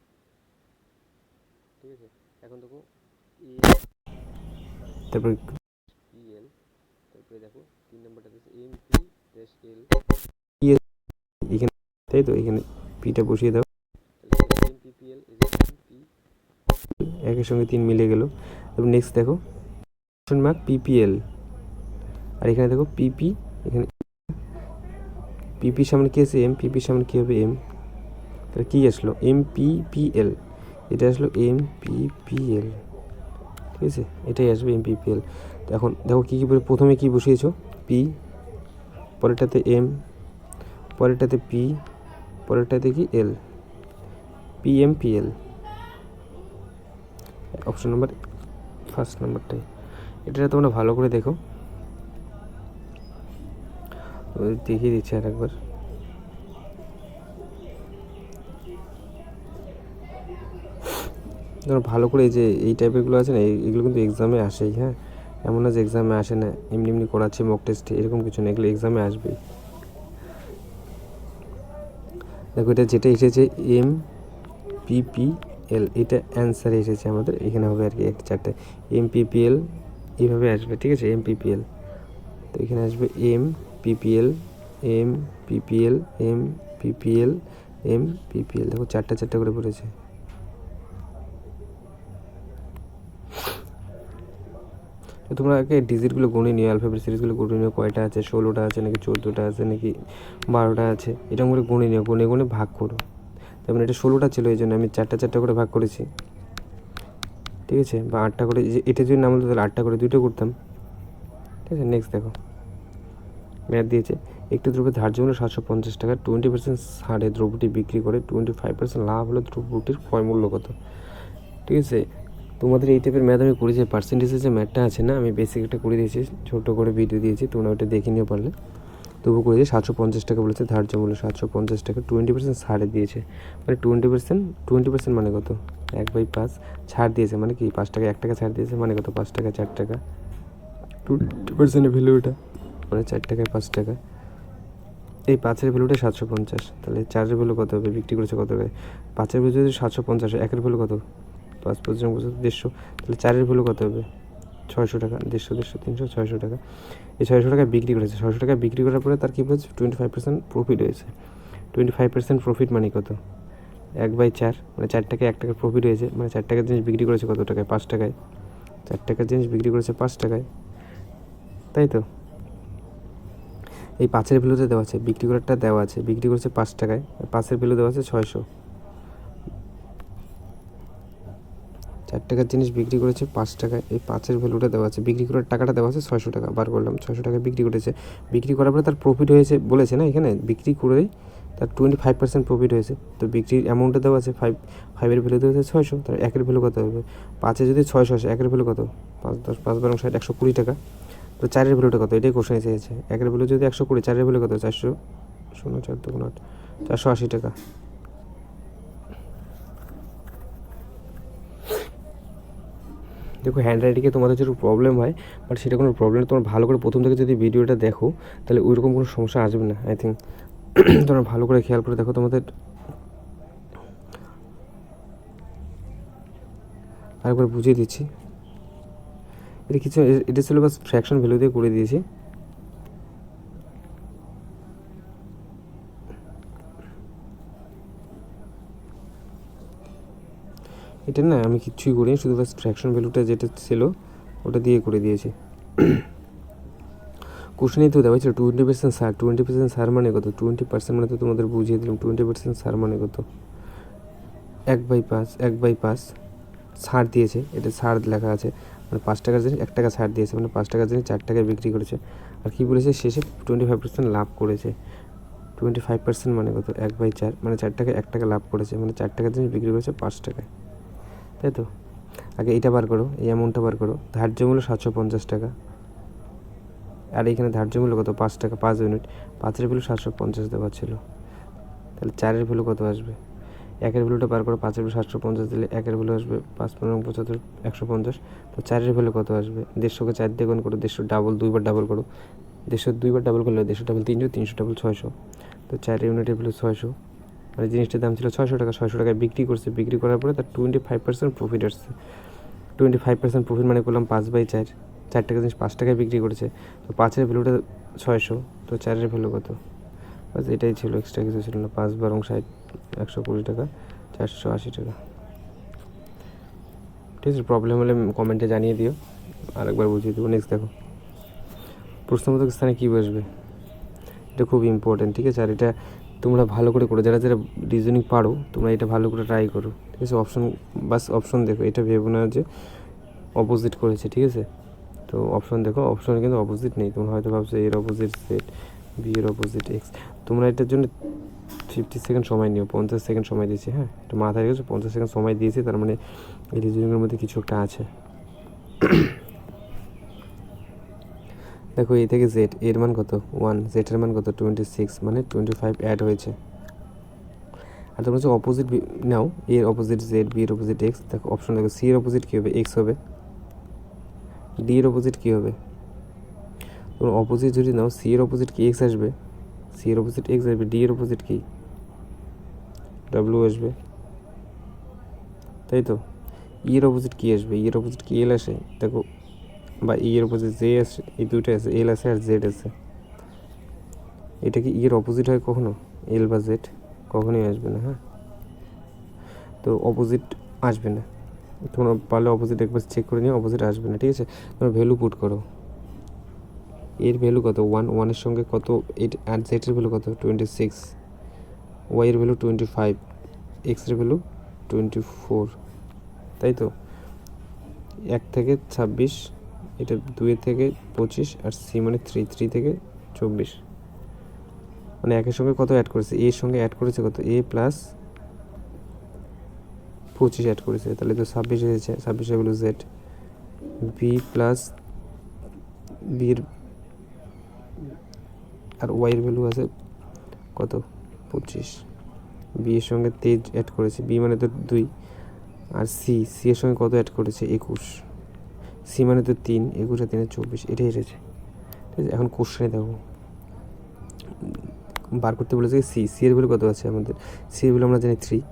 ঠিক আছে। এখন দেখো এ, তারপরে পিএল, তারপরে দেখো 3 নম্বরটা আছে এমপি ড্যাশ এল, এখানে তাই তো, এখানে পিটা বসিয়ে দাও, এমপিপিএল একের সঙ্গে 3 মিলে গেল। তারপর নেক্সট দেখো কোশ্চেন মার্ক পিপিএল, আর এখানে দেখো পিপি, এখানে পিপির সামনে কী আছে এম, পিপির সামনে কী হবে এম, তাহলে কী আসলো এমপিপিএল, এটা আসলো এমপিপিএল, ঠিক আছে, এটাই আসবে এমপিপিএল। তো এখন দেখো কী প্রথমে কী বসিয়েছো পি, পরেরটাতে এম, পরেরটাতে পি, পরেরটাতে কি এল, পিএমপিএল, অপশন নাম্বার ফার্স্ট নাম্বারটাই। এটা তোমরা ভালো করে দেখো, দেখিয়ে দিচ্ছি আর একবার। ধরো ভালো করে এই যে এই টাইপেরগুলো আছে না, এগুলো কিন্তু এক্সামে আসেই, হ্যাঁ, এমন না যে এক্সামে আসে না, এমনি করাচ্ছে মক টেস্টে, এরকম কিছু না, এগুলো এক্সামে আসবেই। দেখো এটা যেটা এসেছে এমপিপিএল, এটা অ্যান্সারে এসেছে আমাদের, এখানে হবে আর কি 4টে এমপিপিএল, এইভাবে আসবে, ঠিক আছে। এমপিপিএল, তো এখানে আসবে এমপিপিএল, এমপিপিএল, এমপিপিএল, এমপিপিএল, দেখো 4টা করে পড়েছে। তো তোমরা আগে ডিজিটগুলো গুনে নিও, অ্যালফাবেট সিরিজগুলো গুনে নিও, কয়টা আছে, 16টা আছে নাকি 14টা আছে নাকি 12টা আছে, এরকম করে গুনে নিও, গুনে ভাগ করো। তারপরে এটা 16টা ছিল, এই জন্য আমি 4টা করে ভাগ করেছি, ঠিক আছে, বা 8টা করে, এটা যদি নাম হতো তাহলে 8টা করে 2টা করতাম, ঠিক আছে। নেক্সট দেখো ম্যাথ দিয়েছে, একটি দ্রব্যের ধার্য মূল্য 750 টাকা, 20% ছাড়ে দ্রব্যটি বিক্রি করে 25% লাভ হলে দ্রব্যটির ক্রয় মূল্য কত, ঠিক আছে। তোমাদের এই টাইপের ম্যাথ আমি করেছি, পার্সেন্টেজের যে ম্যাথটা আছে না, আমি বেসিক একটা করে দিয়েছি, ছোটো করে ভিডিও দিয়েছি, তোমরা ওটা দেখে নিও পারলে। তবু করেছি 750 টাকা বলেছে ধার্য মূল্য, 750 টাকা, 20% ছাড়ে দিয়েছে, মানে 20% মানে কত, 1/5 ছাড় দিয়েছে, মানে কি 5 টাকা 1 টাকা ছাড় দিয়েছে, মানে কত 5 টাকা 4 টাকা, 20%-এর ভ্যালু এটা, মানে 4 টাকায় 5 টাকা, এই 5-এর ভ্যালুটা 750, তাহলে 4-এর ভ্যালু কত হবে, বিক্রি করেছে কত টাকায়, 5-এর ভ্যালু যদি 750, 1-এর ভ্যালু কত, 5 150, তাহলে 4-এর ভ্যালু কত হবে 600 টাকা, 150 300 600 টাকা, এই 600 টাকায় বিক্রি করেছে, 600 টাকায় বিক্রি করার পরে তার কী বলছে 25% প্রফিট হয়েছে, 25% প্রফিট মানে কত 1/4, মানে 4 টাকায় 1 টাকার প্রফিট হয়েছে, মানে 4 টাকার জিনিস বিক্রি করেছে কত টাকায় 5 টাকায়, 4 টাকার জিনিস বিক্রি করেছে 5 টাকায়, তাই তো। এই 5-এর ভ্যালুতে দেওয়া আছে, বিক্রি করারটা দেওয়া আছে, বিক্রি করেছে 5 টাকায়, 5-এর ভ্যালু দেওয়া আছে 600, 4 টাকার জিনিস বিক্রি করেছে 5 টাকায়, এই 5-এর ভ্যালুটা দেওয়া আছে, বিক্রি করার টাকাটা দেওয়া আছে 600 টাকা, বার করলাম 600 টাকা বিক্রি করেছে, বিক্রি করার পরে তার প্রফিট হয়েছে বলেছে না, এখানে বিক্রি করেই তার 25% প্রফিট হয়েছে, তো বিক্রির অ্যামাউন্টটা দেওয়া আছে 5-এর ভ্যালু দেওয়া আছে 600, তার 1-এর ভ্যালু কত হবে, 5-এ যদি 600 আসে 1-এর ভ্যালু কত, 5 10 5 12 60 120 টাকা, তো 4-এর ভ্যালুটা কত, এটাই কোশ্চেনে চেয়েছে, 1-এর ভ্যালু যদি 120, 4-এর ভ্যালু কত 400 0.4 2 8 480 টাকা। দেখো হ্যান্ড রাইটিংয়ে তোমাদের যদি প্রবলেম হয়, বাট সেটা কোনো প্রবলেম, তোমার ভালো করে প্রথম থেকে যদি ভিডিওটা দেখো তাহলে ওইরকম কোনো সমস্যা আসবে না। আই থিঙ্ক তোমরা ভালো করে খেয়াল করে দেখো, তোমাদের আরেকবার বুঝিয়ে দিচ্ছি। এটা কিছু, এটা ছিল বাস ফ্র্যাকশন ভ্যালু দিয়ে করে দিয়েছি। এটা না আমি কিচ্ছুই করিনি, শুধু বাস ফ্র্যাকশন ভ্যালুটা যেটা ছিল ওটা দিয়ে করে দিয়েছি। কোশ্চেনেই তো দেওয়া ছিল 20% সার। 20% সার মানে কত? 20% মানে তো তোমাদের বুঝিয়ে দিলাম। 20% সার মানে কত? 1/5 ছাড় দিয়েছে, এটা ছাড় লেখা আছে, মানে 5 টাকার জিনিস 1 টাকা ছাড় দিয়েছে, মানে 5 টাকার জিনিস 4 টাকায় বিক্রি করেছে। আর কী বলেছে শেষে 25% লাভ করেছে। 25% মানে কত? 1/4 মানে 4 টাকায় 1 টাকা লাভ করেছে, মানে 4 টাকার জিনিস বিক্রি করেছে 5 টাকায়, তাই তো? আগে এইটা বার করো, এই অ্যামাউন্টটা বার করো। ধার্য মূল্য 750 টাকা, আর এখানে ধার্য মূল্য কত? 5 টাকা 5 ইউনিট। 5-এর ভ্যালু 750 দেওয়া ছিল, তাহলে 4-এর ভ্যালু কত আসবে? 1-এর ভ্যালুটা বার করো, 5-এর ভ্যালু 750 দিলে 1-এর ভ্যালু আসবে 5 15 75 150। তো 4-এর ভ্যালু কত আসবে? 150কে 4 দিয়ে গুণ করো, 150 ডাবল 2বার ডাবল করো, 150 2বার ডাবল করলে 150 ডাবল 300, 300 ডাবল 600। তো 4 ইউনিটের ভ্যালু 600, মানে জিনিসটার দাম ছিল 600 টাকা, 600 টাকায় বিক্রি করছে। বিক্রি করার পরে তার 25% প্রফিট আসছে। 25% প্রফিট মানে করলাম 5/4, 4 টাকা জিনিস 5 টাকায় বিক্রি করেছে। তো 5-এর ভ্যালুটা 600, তো 4-এর ভ্যালু কত? বাস এটাই ছিল, এক্সট্রা কিছু ছিল না। 5 বার 60 120 টাকা, 480 টাকা। ঠিক আছে, প্রবলেম হলে কমেন্টে জানিয়ে দিও, আরেকবার বুঝিয়ে দেবো। নেক্সট দেখো, প্রশ্নবোধক স্থানে কী বসবে, এটা খুব ইম্পর্টেন্ট। ঠিক আছে, আর এটা তোমরা ভালো করে করো, যারা যারা রিজনিং পারো তোমরা এটা ভালো করে ট্রাই করো। ঠিক আছে, অপশন বাস অপশন দেখো, এটা ভেবো না যে অপোজিট করেছে। ঠিক আছে, তো অপশন দেখো, অপশনে কিন্তু অপোজিট নেই। তোমরা হয়তো ভাবছো এর অপোজিট জেড, বি এর অপোজিট এক্স। তোমরা এটার জন্য 50 সেকেন্ড সময় নিও, 50 সেকেন্ড সময় দিয়েছি। হ্যাঁ, এটা মাথায় রেখেছো, 50 সেকেন্ড সময় দিয়েছি, তার মানে এই রিজনিংয়ের মধ্যে কিছু একটা আছে। দেখো, এ থেকে জেড, এর মান কত? 1, জেডের মান কত? 26, মানে 25 অ্যাড হয়েছে। আর তোমরা যে অপোজিট নাও, এর অপোজিট জেড, বি এর অপোজিট এক্স। দেখো অপশন দেখো, সি এর অপোজিট কী হবে? এক্স হবে। ডি এর অপোজিট কী হবে? তোমরা অপোজিট যদি নাও, সি এর অপোজিট কি? এক্স আসবে। সি এর অপোজিট এক্স আসবে। ডি এর অপোজিট কি? ডাব্লিউ আসবে, তাই তো? ই এর অপোজিট কী আসবে? ই এর অপোজিট কি? এল আসে। দেখো, বা ই এর অপোজিট জে আসে, এই দুইটা আছে, এল আছে আর জেড আছে। এটা কি ই এর অপোজিট হয় কখনো? এল বা জেড কখনোই আসবে না। হ্যাঁ, তো অপোজিট আসবে না। তোমরা পারলে অপোজিট একবার চেক করে নিও, অপোজিট আসবে না। ঠিক আছে, তোমরা ভ্যালু পুট করো। এর ভ্যালু কত? 1, 1-এর সঙ্গে কত? 8, আর জেডের ভ্যালু কত? 26, ওয়াইয়ের ভ্যালু 25, এক্সের ভ্যালু 24, তাই তো? 1 থেকে 26, এটা 2 থেকে 25, আর সি মানে 3 থেকে 24, মানে একের সঙ্গে কত অ্যাড করেছে? এর সঙ্গে অ্যাড করেছে কত? এ প্লাস 25 অ্যাড করেছে, তাহলে তো 26 এসেছে। 26 এগুলো জেড। বি প্লাস বির আর ওয়াইয়ের ভ্যালু আছে কত? 25। বি এর সঙ্গে 23 অ্যাড করেছে, বি মানে তো 2। আর সি এর সঙ্গে কত অ্যাড করেছে? 21। সি মানে তো 3, 21 আর 3 24, এটাই এসেছে। ঠিক আছে, এখন কোশ্চেনে দেখো, বার করতে বলেছে সি এর ভ্যালু কত আছে আমাদের? সি এর ভ্যালু আমরা জানি 3।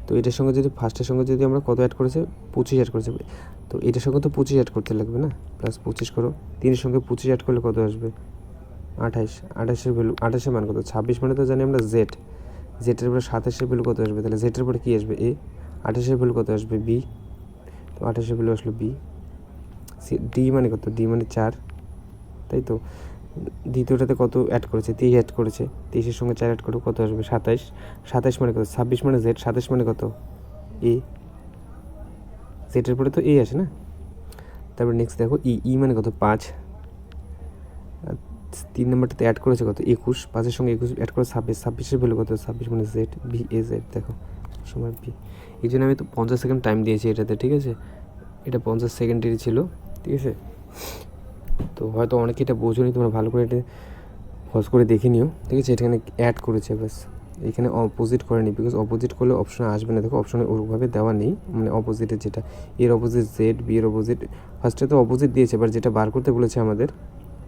তো এটার সঙ্গে যদি ফার্স্টের সঙ্গে যদি আমরা কত অ্যাড করেছে? 25 অ্যাড করেছে। তো এটার সঙ্গে তো 25 অ্যাড করতে লাগবে না, প্লাস 25 করো। 3-এর সঙ্গে 25 অ্যাড করলে কত আসবে? 28। 28-এর ভ্যালু, 28-এর মান কত? 26 মানে তো জানি আমরা জেড। জেডের পরে 27-এর ভ্যালু কত আসবে? তাহলে জেডের পরে কী আসবে? এ। 28-এর ভ্যালু কত আসবে? বি। তো 28-এর ভ্যালু আসলো বি। সি। ডি মানে কত? ডি মানে 4, তাই তো? দ্বিতীয়টাতে কত অ্যাড করেছে? 23 অ্যাড করেছে। 23-এর সঙ্গে 4 অ্যাড করো, কত আসবে? 27। 27 মানে কত? 26 মানে জেড, 27 মানে কত? এ। জেডের পরে তো এ আসে না। তারপর নেক্সট দেখো, ই মানে কত? 5। আর 3 নম্বরটাতে অ্যাড করেছে কত? 21। 5-এর সঙ্গে 21 অ্যাড করে 26। 26-এর ভ্যালু কত? 26 মানে জেড, বি এ জেড। দেখো সময় বি। এই জন্য আমি তো 50 সেকেন্ড টাইম দিয়েছি এটাতে। ঠিক আছে, এটা 50 সেকেন্ডেরই ছিল। ঠিক আছে, তো হয়তো অনেকে এটা বোঝোনি, তোমরা ভালো করে এটা পজ করে দেখে নিও, ঠিক আছে। এখানে অ্যাড করেছে ব্যাস, এখানে অপোজিট করেনি, বিকজ অপোজিট করলে অপশানে আসবে না। দেখো অপশানে ওরভাবে দেওয়া নেই, মানে অপোজিটের যেটা এর অপোজিট জেড, বি এর অপোজিট, ফার্স্টে তো অপোজিট দিয়েছে, এবার যেটা বার করতে বলেছে আমাদের,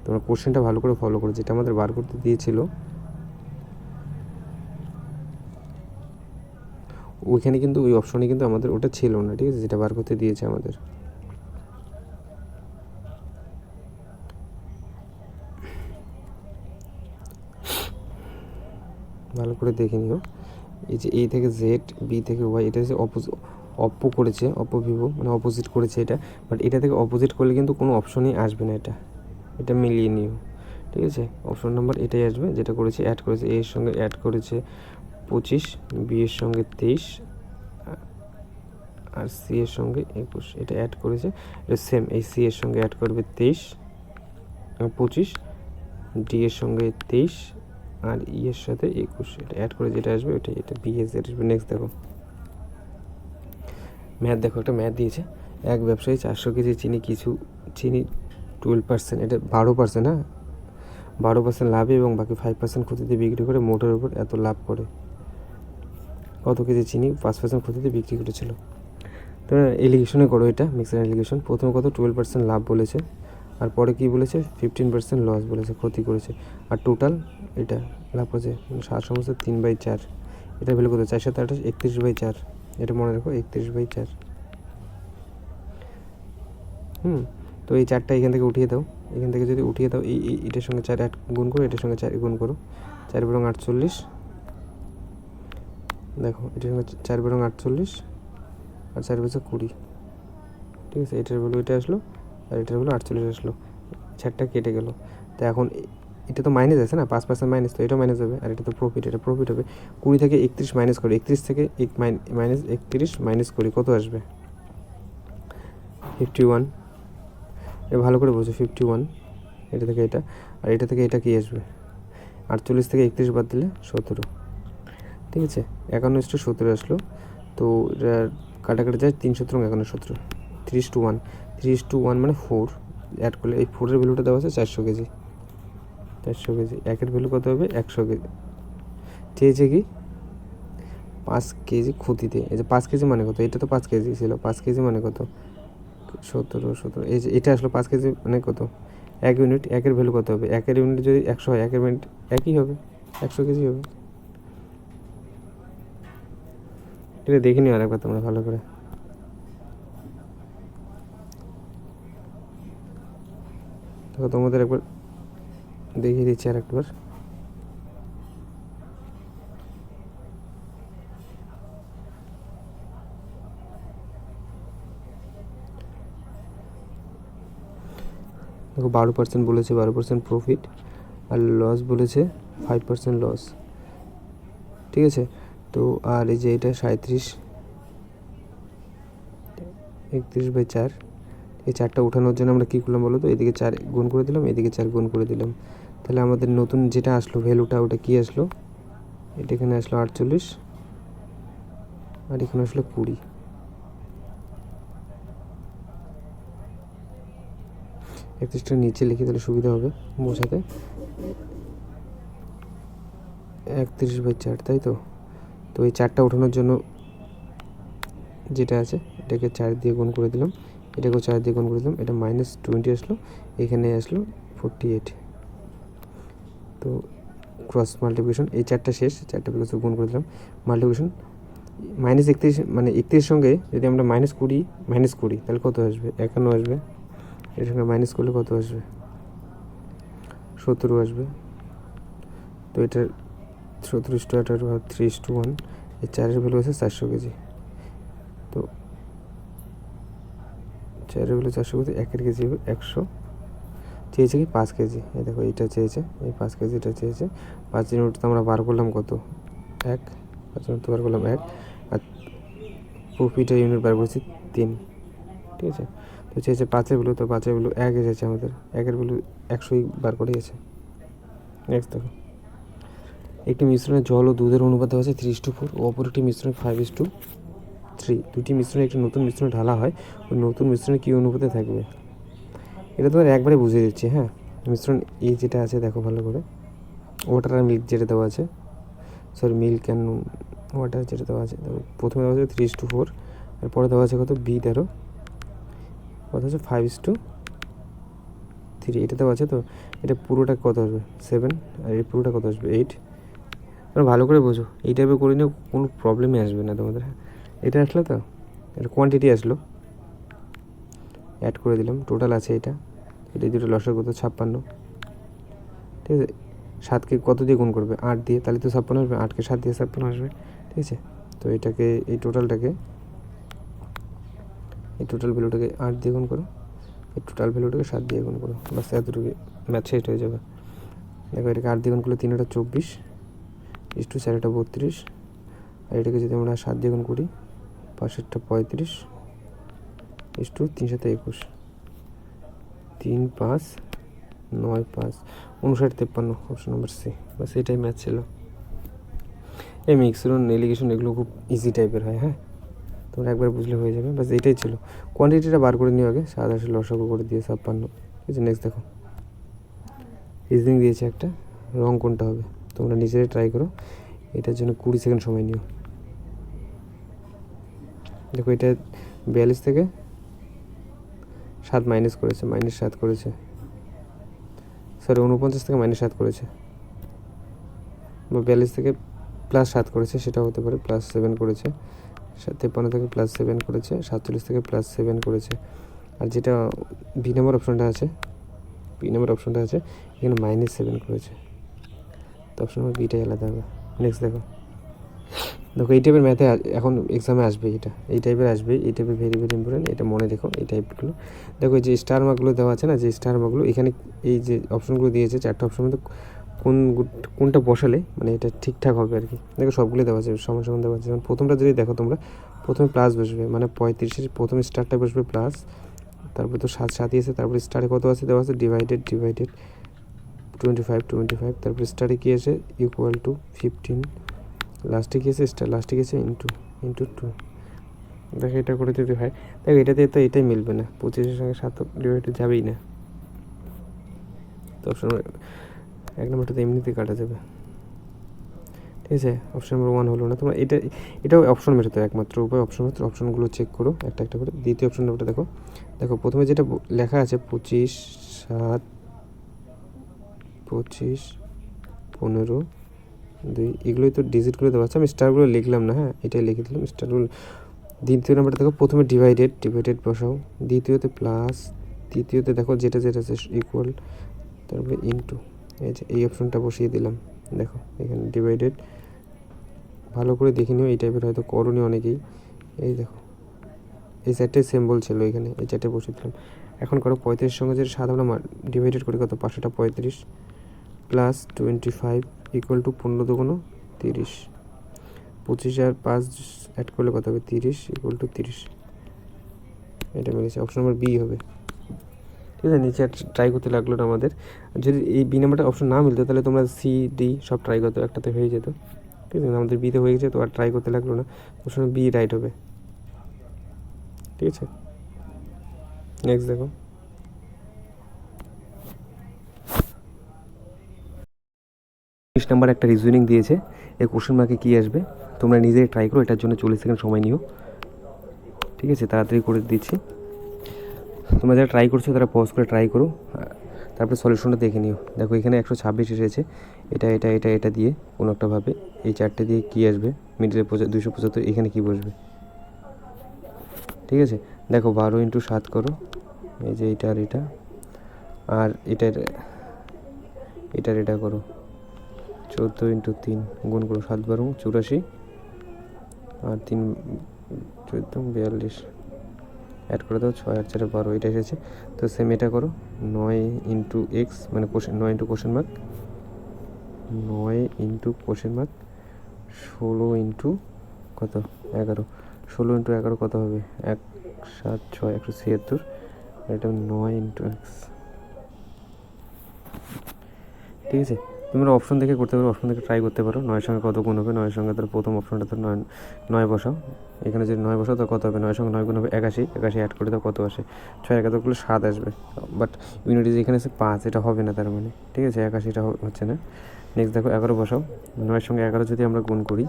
তোমরা কোশ্চেনটা ভালো করে ফলো করো, যেটা আমাদের বার করতে দিয়েছিল ওইখানে কিন্তু ওই অপশনে কিন্তু আমাদের ওটা ছিল না, ঠিক আছে, যেটা বার করতে দিয়েছে আমাদের। ভালো করে দেখে নিও, এই যে এ থেকে জেড, বি থেকে ওয়াই, এটা হচ্ছে অপো করেছে, অপো ভিভো, মানে অপোজিট করেছে এটা, বাট এটা থেকে অপোজিট করলে কিন্তু কোনো অপশনই আসবে না, এটা মিলিয়ে নিও, ঠিক আছে। অপশন নাম্বার এটাই আসবে যেটা করেছে, অ্যাড করেছে, এর সঙ্গে অ্যাড করেছে 25, বি এর সঙ্গে 23, আর সি এর সঙ্গে 21, এটা অ্যাড করেছে। এটা সেম, এই সি এর সঙ্গে অ্যাড করবে 23, 25, ডি এর সঙ্গে 23, আর ই এর সাথে 21, এটা অ্যাড করে যেটা আসবে ওইটাই, এটা বি এস যেটা আসবে। নেক্সট দেখো ম্যাথ, দেখো একটা ম্যাথ দিয়েছে, এক ব্যবসায়ী 400 কেজি চিনি 12%, এটা 12%, হ্যাঁ 12% লাভে এবং বাকি 5% ক্ষতিতে বিক্রি করে মোটের উপর এত লাভ করে। কত কেজি চিনি 5% ক্ষতিতে বিক্রি করেছিল? তো এলিগেশনে করো এটা, মিক্সার এলিগেশন। প্রথমে কত 12% লাভ বলেছে, আর পরে কী বলেছে 15% লস বলেছে, ক্ষতি করেছে, আর টোটাল এটা লাভ করেছে 7/3/4, এটা ভ্যালু কত 4 7 28, 31/4, এটা মনে রাখো 31/4। তো এই 4টা এখান থেকে উঠিয়ে দাও, এখান থেকে যদি উঠিয়ে দাও, এটার সঙ্গে 4 গুণ করো, এটার সঙ্গে 4 গুণ করো, 4 বরং 48, দেখো এটার সঙ্গে 4 বরং 48, আর 4 বছর 20, ঠিক আছে। এটার ভ্যালু এটা আসলো, আর এটার ভ্যালু 48 আসলো, 4টা কেটে গেল। তো এখন এটা তো মাইনাস আছে না, 5% মাইনাস, তো এটা মাইনাস হবে, আর এটা তো প্রফিট, এটা প্রফিট হবে। 20 থেকে 31 মাইনাস করি, 31 থেকে মাইনাস 31 মাইনাস করি, কত আসবে 51, এ ভালো করে বোঝো 51, এটা থেকে এটা, আর এটা থেকে এটা কি আসবে 48 থেকে 31 বাদ দিলে 17, ঠিক আছে। 51:17 আসলো। তো এটা কাটাকাটি যায় 3 17 51 17, 3:1 মানে 4 অ্যাড করলে এই 4-এর ভ্যালুটা দেওয়া আছে 400 কেজি, 400 কেজি, একের ভ্যালু কত হবে 100 কেজি। চেয়েছে কি 5 কেজি ক্ষতিতে, এই যে 5 কেজি মানে কত, এটা তো 5 কেজি ছিল, 5 কেজি মানে কত 17, এই যে এটা আসলো 5 কেজি মানে কত 1 ইউনিট, একের ভ্যালু কত হবে, একের ইউনিট যদি 100 হয়, একের ইউনিট একই হবে, 100 কেজি হবে। এটা দেখে নিও আরেকবার তোমরা ভালো করে। দেখো তোমাদের একবার দেখিয়ে দিচ্ছি আর একবার। দেখো 12% বলেছে, 12% প্রফিট, আর লস বলেছে 5% লস, ঠিক আছে। তো আর এই যে এটা 37, 31/4, এই 4টা উঠানোর জন্য আমরা কী করলাম বলো তো, এদিকে 4 গুণ করে দিলাম, এদিকে 4 গুণ করে দিলাম, তাহলে আমাদের নতুন যেটা আসলো ভ্যালুটা ওটা কী আসলো, এটা এখানে আসলো 48, আর এখানে আসলো 20। একত্রিশটা নিচে লিখে দিলে সুবিধা হবে বোঝাতে, 31/4, তাই তো। তো এই 4টা ওঠানোর জন্য যেটা আছে এটাকে 4 দিয়ে গুণ করে দিলাম, এটাকেও 4 দিয়ে গুণ করে দিলাম, এটা -20 আসলো, এখানে আসলো 48। তো ক্রস মাল্টিপ্লিকেশন, এই 4টা শেষ, 4টা বিকজ গুণ করে দিলাম, মাল্টিপ্লিকেশন -31, মানে 31 সঙ্গে যদি আমরা -20 তাহলে কত আসবে 51 আসবে, এর সঙ্গে মাইনাস করলে কত আসবে 17 আসবে। তো এটার 17:3:1, এই 4-এর ভ্যালু আছে 400 কেজি, তো 4-এর ভ্যালু 400 কেজি, 1-এর কেজি হবে 100। চেয়েছে কি 5 কেজি, এই দেখো এইটা চেয়েছে, এই 5 কেজিটা চেয়েছে। 5 ইউনিট তো আমরা বার করলাম কত 1, 5 ইউনিট বার করলাম 1, আর প্রফিটের ইউনিট বার করেছি 3, ঠিক আছে। তো চেয়েছে 5-এর ভ্যালু, তো 5-এর ভ্যালু 1 এসেছে আমাদের, 1-এর ভ্যালু 100ই বার করে গেছে। নেক্সট দেখো, একটি মিশ্রণে জল ও দুধের অনুপাত দেওয়া আছে 3:4, ও অপর একটি মিশ্রণে 5:3, দুটি মিশ্রণে একটি নতুন মিশ্রণে ঢালা হয়, ওই নতুন মিশ্রণে কী অনুপাতে থাকবে? এটা তোমার একবারে বুঝিয়ে দিচ্ছি, হ্যাঁ। মিশ্রণ এই যেটা আছে দেখো ভালো করে, ওয়াটার আর মিল্ক যেটা দেওয়া আছে, সরি মিল্ক অ্যান্ড ওয়াটার যেটা দেওয়া আছে, প্রথমে দেওয়া আছে 3:4, আর পরে দেওয়া আছে কত B13, কত আছে 5:3, এটা দেওয়া আছে। তো এটা পুরোটা কত আসবে 7, আর এই পুরোটা কত আসবে 8। তোমরা ভালো করে বোঝো, এই টাইপের করে নিও, কোনো প্রবলেমই আসবে না তোমাদের। এটা আসলো তো, এটা কোয়ান্টিটি আসলো, অ্যাড করে দিলাম, টোটাল আছে এটা দুটো লসের কত 56, ঠিক আছে। 7কে কত দিয়ে গুণ করবে 8 দিয়ে, তাহলে তো 56 আসবে, 8কে 7 দিয়ে 56 আসবে, ঠিক আছে। তো এটাকে এই টোটালটাকে এই টোটাল ভ্যালুটাকে 8 দিয়ে গুণ করো, এই টোটাল ভ্যালুটাকে 7 দিয়ে গুণ করো, বাস এতটুকু ম্যাথ শেষ হয়ে যাবে। দেখো এটাকে 8 দিয়ে গুণ করলে 3 24, 4 32, আর এটাকে যদি আমরা 7 দিয়ে গুণ করি 5 35, 3 7 21, 3 5 9 5 59 53, অপশন নম্বর সি। বাস এটাই ম্যাথ ছিল। এই মিক্সরন এলিগেশন এগুলো খুব ইজি টাইপের হয়, হ্যাঁ, তোমরা একবার বুঝলে হয়ে যাবে। বাস এটাই ছিল, কোয়ান্টিটিটা বার করে নিও আগে, 7 আসলে লসাগু করে দিয়ে 56, ঠিক আছে। নেক্সট দেখো, রিজনিং দিয়েছে একটা, রং কোনটা হবে তোমরা নিজেরাই ট্রাই করো। এটার জন্য 20 সেকেন্ড সময় নিও। দেখো এটা 42 থেকে 7 মাইনাস করেছে, -7 করেছে, সরি 49 থেকে -7 করেছে, বা 42 থেকে +7 করেছে, সেটা হতে পারে, +7 করেছে, 53 থেকে +7 করেছে, 47 থেকে +7 করেছে। আর যেটা বি নম্বর অপশনটা আছে, এখানে -7 করেছে, তো অপশন নম্বর বিটাই আলাদা হবে। নেক্সট দেখো, এই টাইপের ম্যাথে এখন এক্সামে আসবে, এই টাইপের আসবে, এই টাইপের ভেরি ভেরি ইম্পর্টেন্ট, এটা মনে রেখো এই টাইপগুলো। দেখো এই যে স্টার মার্কগুলো দেওয়া আছে না, যে স্টার মার্কগুলো এখানে এই যে অপশনগুলো দিয়েছে 4টা অপশন মধ্যে কোনটা বসালে মানে এটা ঠিকঠাক হবে আর কি। দেখো সবগুলো দেওয়া আছে, সমান সমান দেওয়া আছে। যেমন প্রথমটা যদি দেখো তোমরা, প্রথমে প্লাস বসবে, মানে 35-এর প্রথমে স্টারটা বসবে প্লাস, তারপরে তো 7 আছে, তারপরে স্টারে কত আছে দেওয়া আছে ডিভাইডেড 25, তারপরে স্টারে কী আছে ইকুয়াল টু 15, লাস্টে কী আছে স্টার, লাস্টে কী আছে ইন্টু 2। দেখো এটা করে যদি হয়, দেখো এটাতে তো এটাই মিলবে না, 25-এর সঙ্গে 7 ডিভাইডেড যাবেই না, তো অপশন 1 নম্বরটা তো এমনিতেই কাটা যাবে, ঠিক আছে। অপশন নম্বর 1 হলো না। তোমরা এটাও অপশন মেটাতে একমাত্র উপায়, অপশনগুলো চেক করো একটা একটা করে। দ্বিতীয় অপশন নম্বরটা দেখো প্রথমে যেটা লেখা আছে 25 7 25 15 2, এগুলোই তো ডিজিটগুলো দেওয়া আছে, আমি স্টারগুলো লিখলাম না, হ্যাঁ এটাই লিখে দিলাম স্টারগুলো। দ্বিতীয় নাম্বারটা দেখো, প্রথমে ডিভাইডেড বসাও, দ্বিতীয়তে প্লাস, তৃতীয়তে দেখো যেটা আছে ইকুয়াল, তারপরে ইন্টু, এই যে এই অপশনটা বসিয়ে দিলাম। দেখো এখানে ডিভাইডেড, ভালো করে দেখে নিও, এই টাইপের হয়তো করণীয় অনেকেই। এই দেখো এই চারটে সিম্বল ছিল এখানে, এই চারটে বসিয়ে দিলাম। এখন করো 35 সঙ্গে যেটা সাধারণ ডিভাইডেড করি কত 535 প্লাস 25 ইকুয়াল টু 15 দুগুণ 30, 25 আর 5 অ্যাড করলে কত হবে 30 ইকুয়াল টু 30, এটা মিলেছে। অপশন নম্বর বি হবে, ঠিক আছে। নিচে ট্রাই করতে লাগলো না আমাদের, যদি এই বি নাম্বারটা অপশন না মিলতো তাহলে তোমরা সি ডি সব ট্রাই করতো, একটাতে হয়ে যেত, ঠিক আছে। আমাদের বিতে হয়ে গেছে, তো আর ট্রাই করতে লাগলো না, অপশন বি রাইট হবে, ঠিক আছে। নেক্সট দেখো, 20 নাম্বার একটা রিজনিং দিয়েছে, এই কোশ্চেন মার্কে কী আসবে তোমরা নিজেই ট্রাই করো, এটার জন্য 40 সেকেন্ড সময় নিও, ঠিক আছে। তাড়াতাড়ি করে দিচ্ছি, তোমরা যারা ট্রাই করছো তারা পজ করে ট্রাই করো, তারপরে সলিউশনটা দেখে নিও। দেখো এখানে 126 এসেছে, এটা দিয়ে কোনো একটাভাবে এই 4টে দিয়ে কী আসবে, মিডিলে 275, এখানে কী বসবে, ঠিক আছে। দেখো 12 × 7 করো, এই যে এটা আর এটা, আর এটা করো 14 × 3 গুণ করো 7 12 84, আর 3 14 42, অ্যাড করে দাও 6 আর 4 12, এটা এসেছে। তো সেম এটা করো 9 × x, মানে 9 × কোশ্চেন মার্ক, 9 × কোশ্চেন মার্ক 16 × কত 11, 16 × 11 কত হবে 1 7 6 176, এটা 9 × x, ঠিক আছে। তোমরা অপশন দেখে করতে পারো, অপশন দেখে ট্রাই করতে পারো। 9 সঙ্গে কত গুণ হবে, 9 সঙ্গে তার প্রথম অপশনটা তো 9 বসাও, এখানে যদি 9 বসাও তো কত হবে, 9 সঙ্গে 9 গুণ হবে 81, 81 অ্যাড করে দাও কত আসে, 6 এর 7 করলে 7 আসবে। বাট ইউনিটি যেখানে আছে 5, এটা হবে না তার মানে, ঠিক আছে, 81 এটা হচ্ছে না। নেক্সট দেখো 11 বসাও, 9 সঙ্গে 11 যদি আমরা গুণ করি,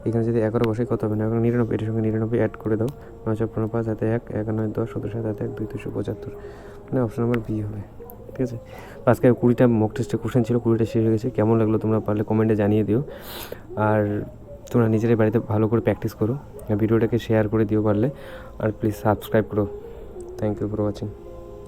এখানে যদি 11 বসাই কত হবে, 9 99, এটার সঙ্গে 99 অ্যাড করে দাও, 9 4 15 5 হাতে 1, 1 9 10 17 7 হাতে 1 2 275, মানে অপশন নাম্বার বি হবে। ঠিক আছে, আজকে 20টা মক টেস্টের কোশ্চেন ছিল, 20টা শেষ হয়ে গেছে। কেমন লাগলো তোমরা পারলে কমেন্টে জানিয়ে দিও, আর তোমরা নিজেরাই বাড়িতে ভালো করে প্র্যাকটিস করো, ভিডিওটাকে শেয়ার করে দিও পারলে, আর প্লিজ সাবস্ক্রাইব করো। Thank you for watching.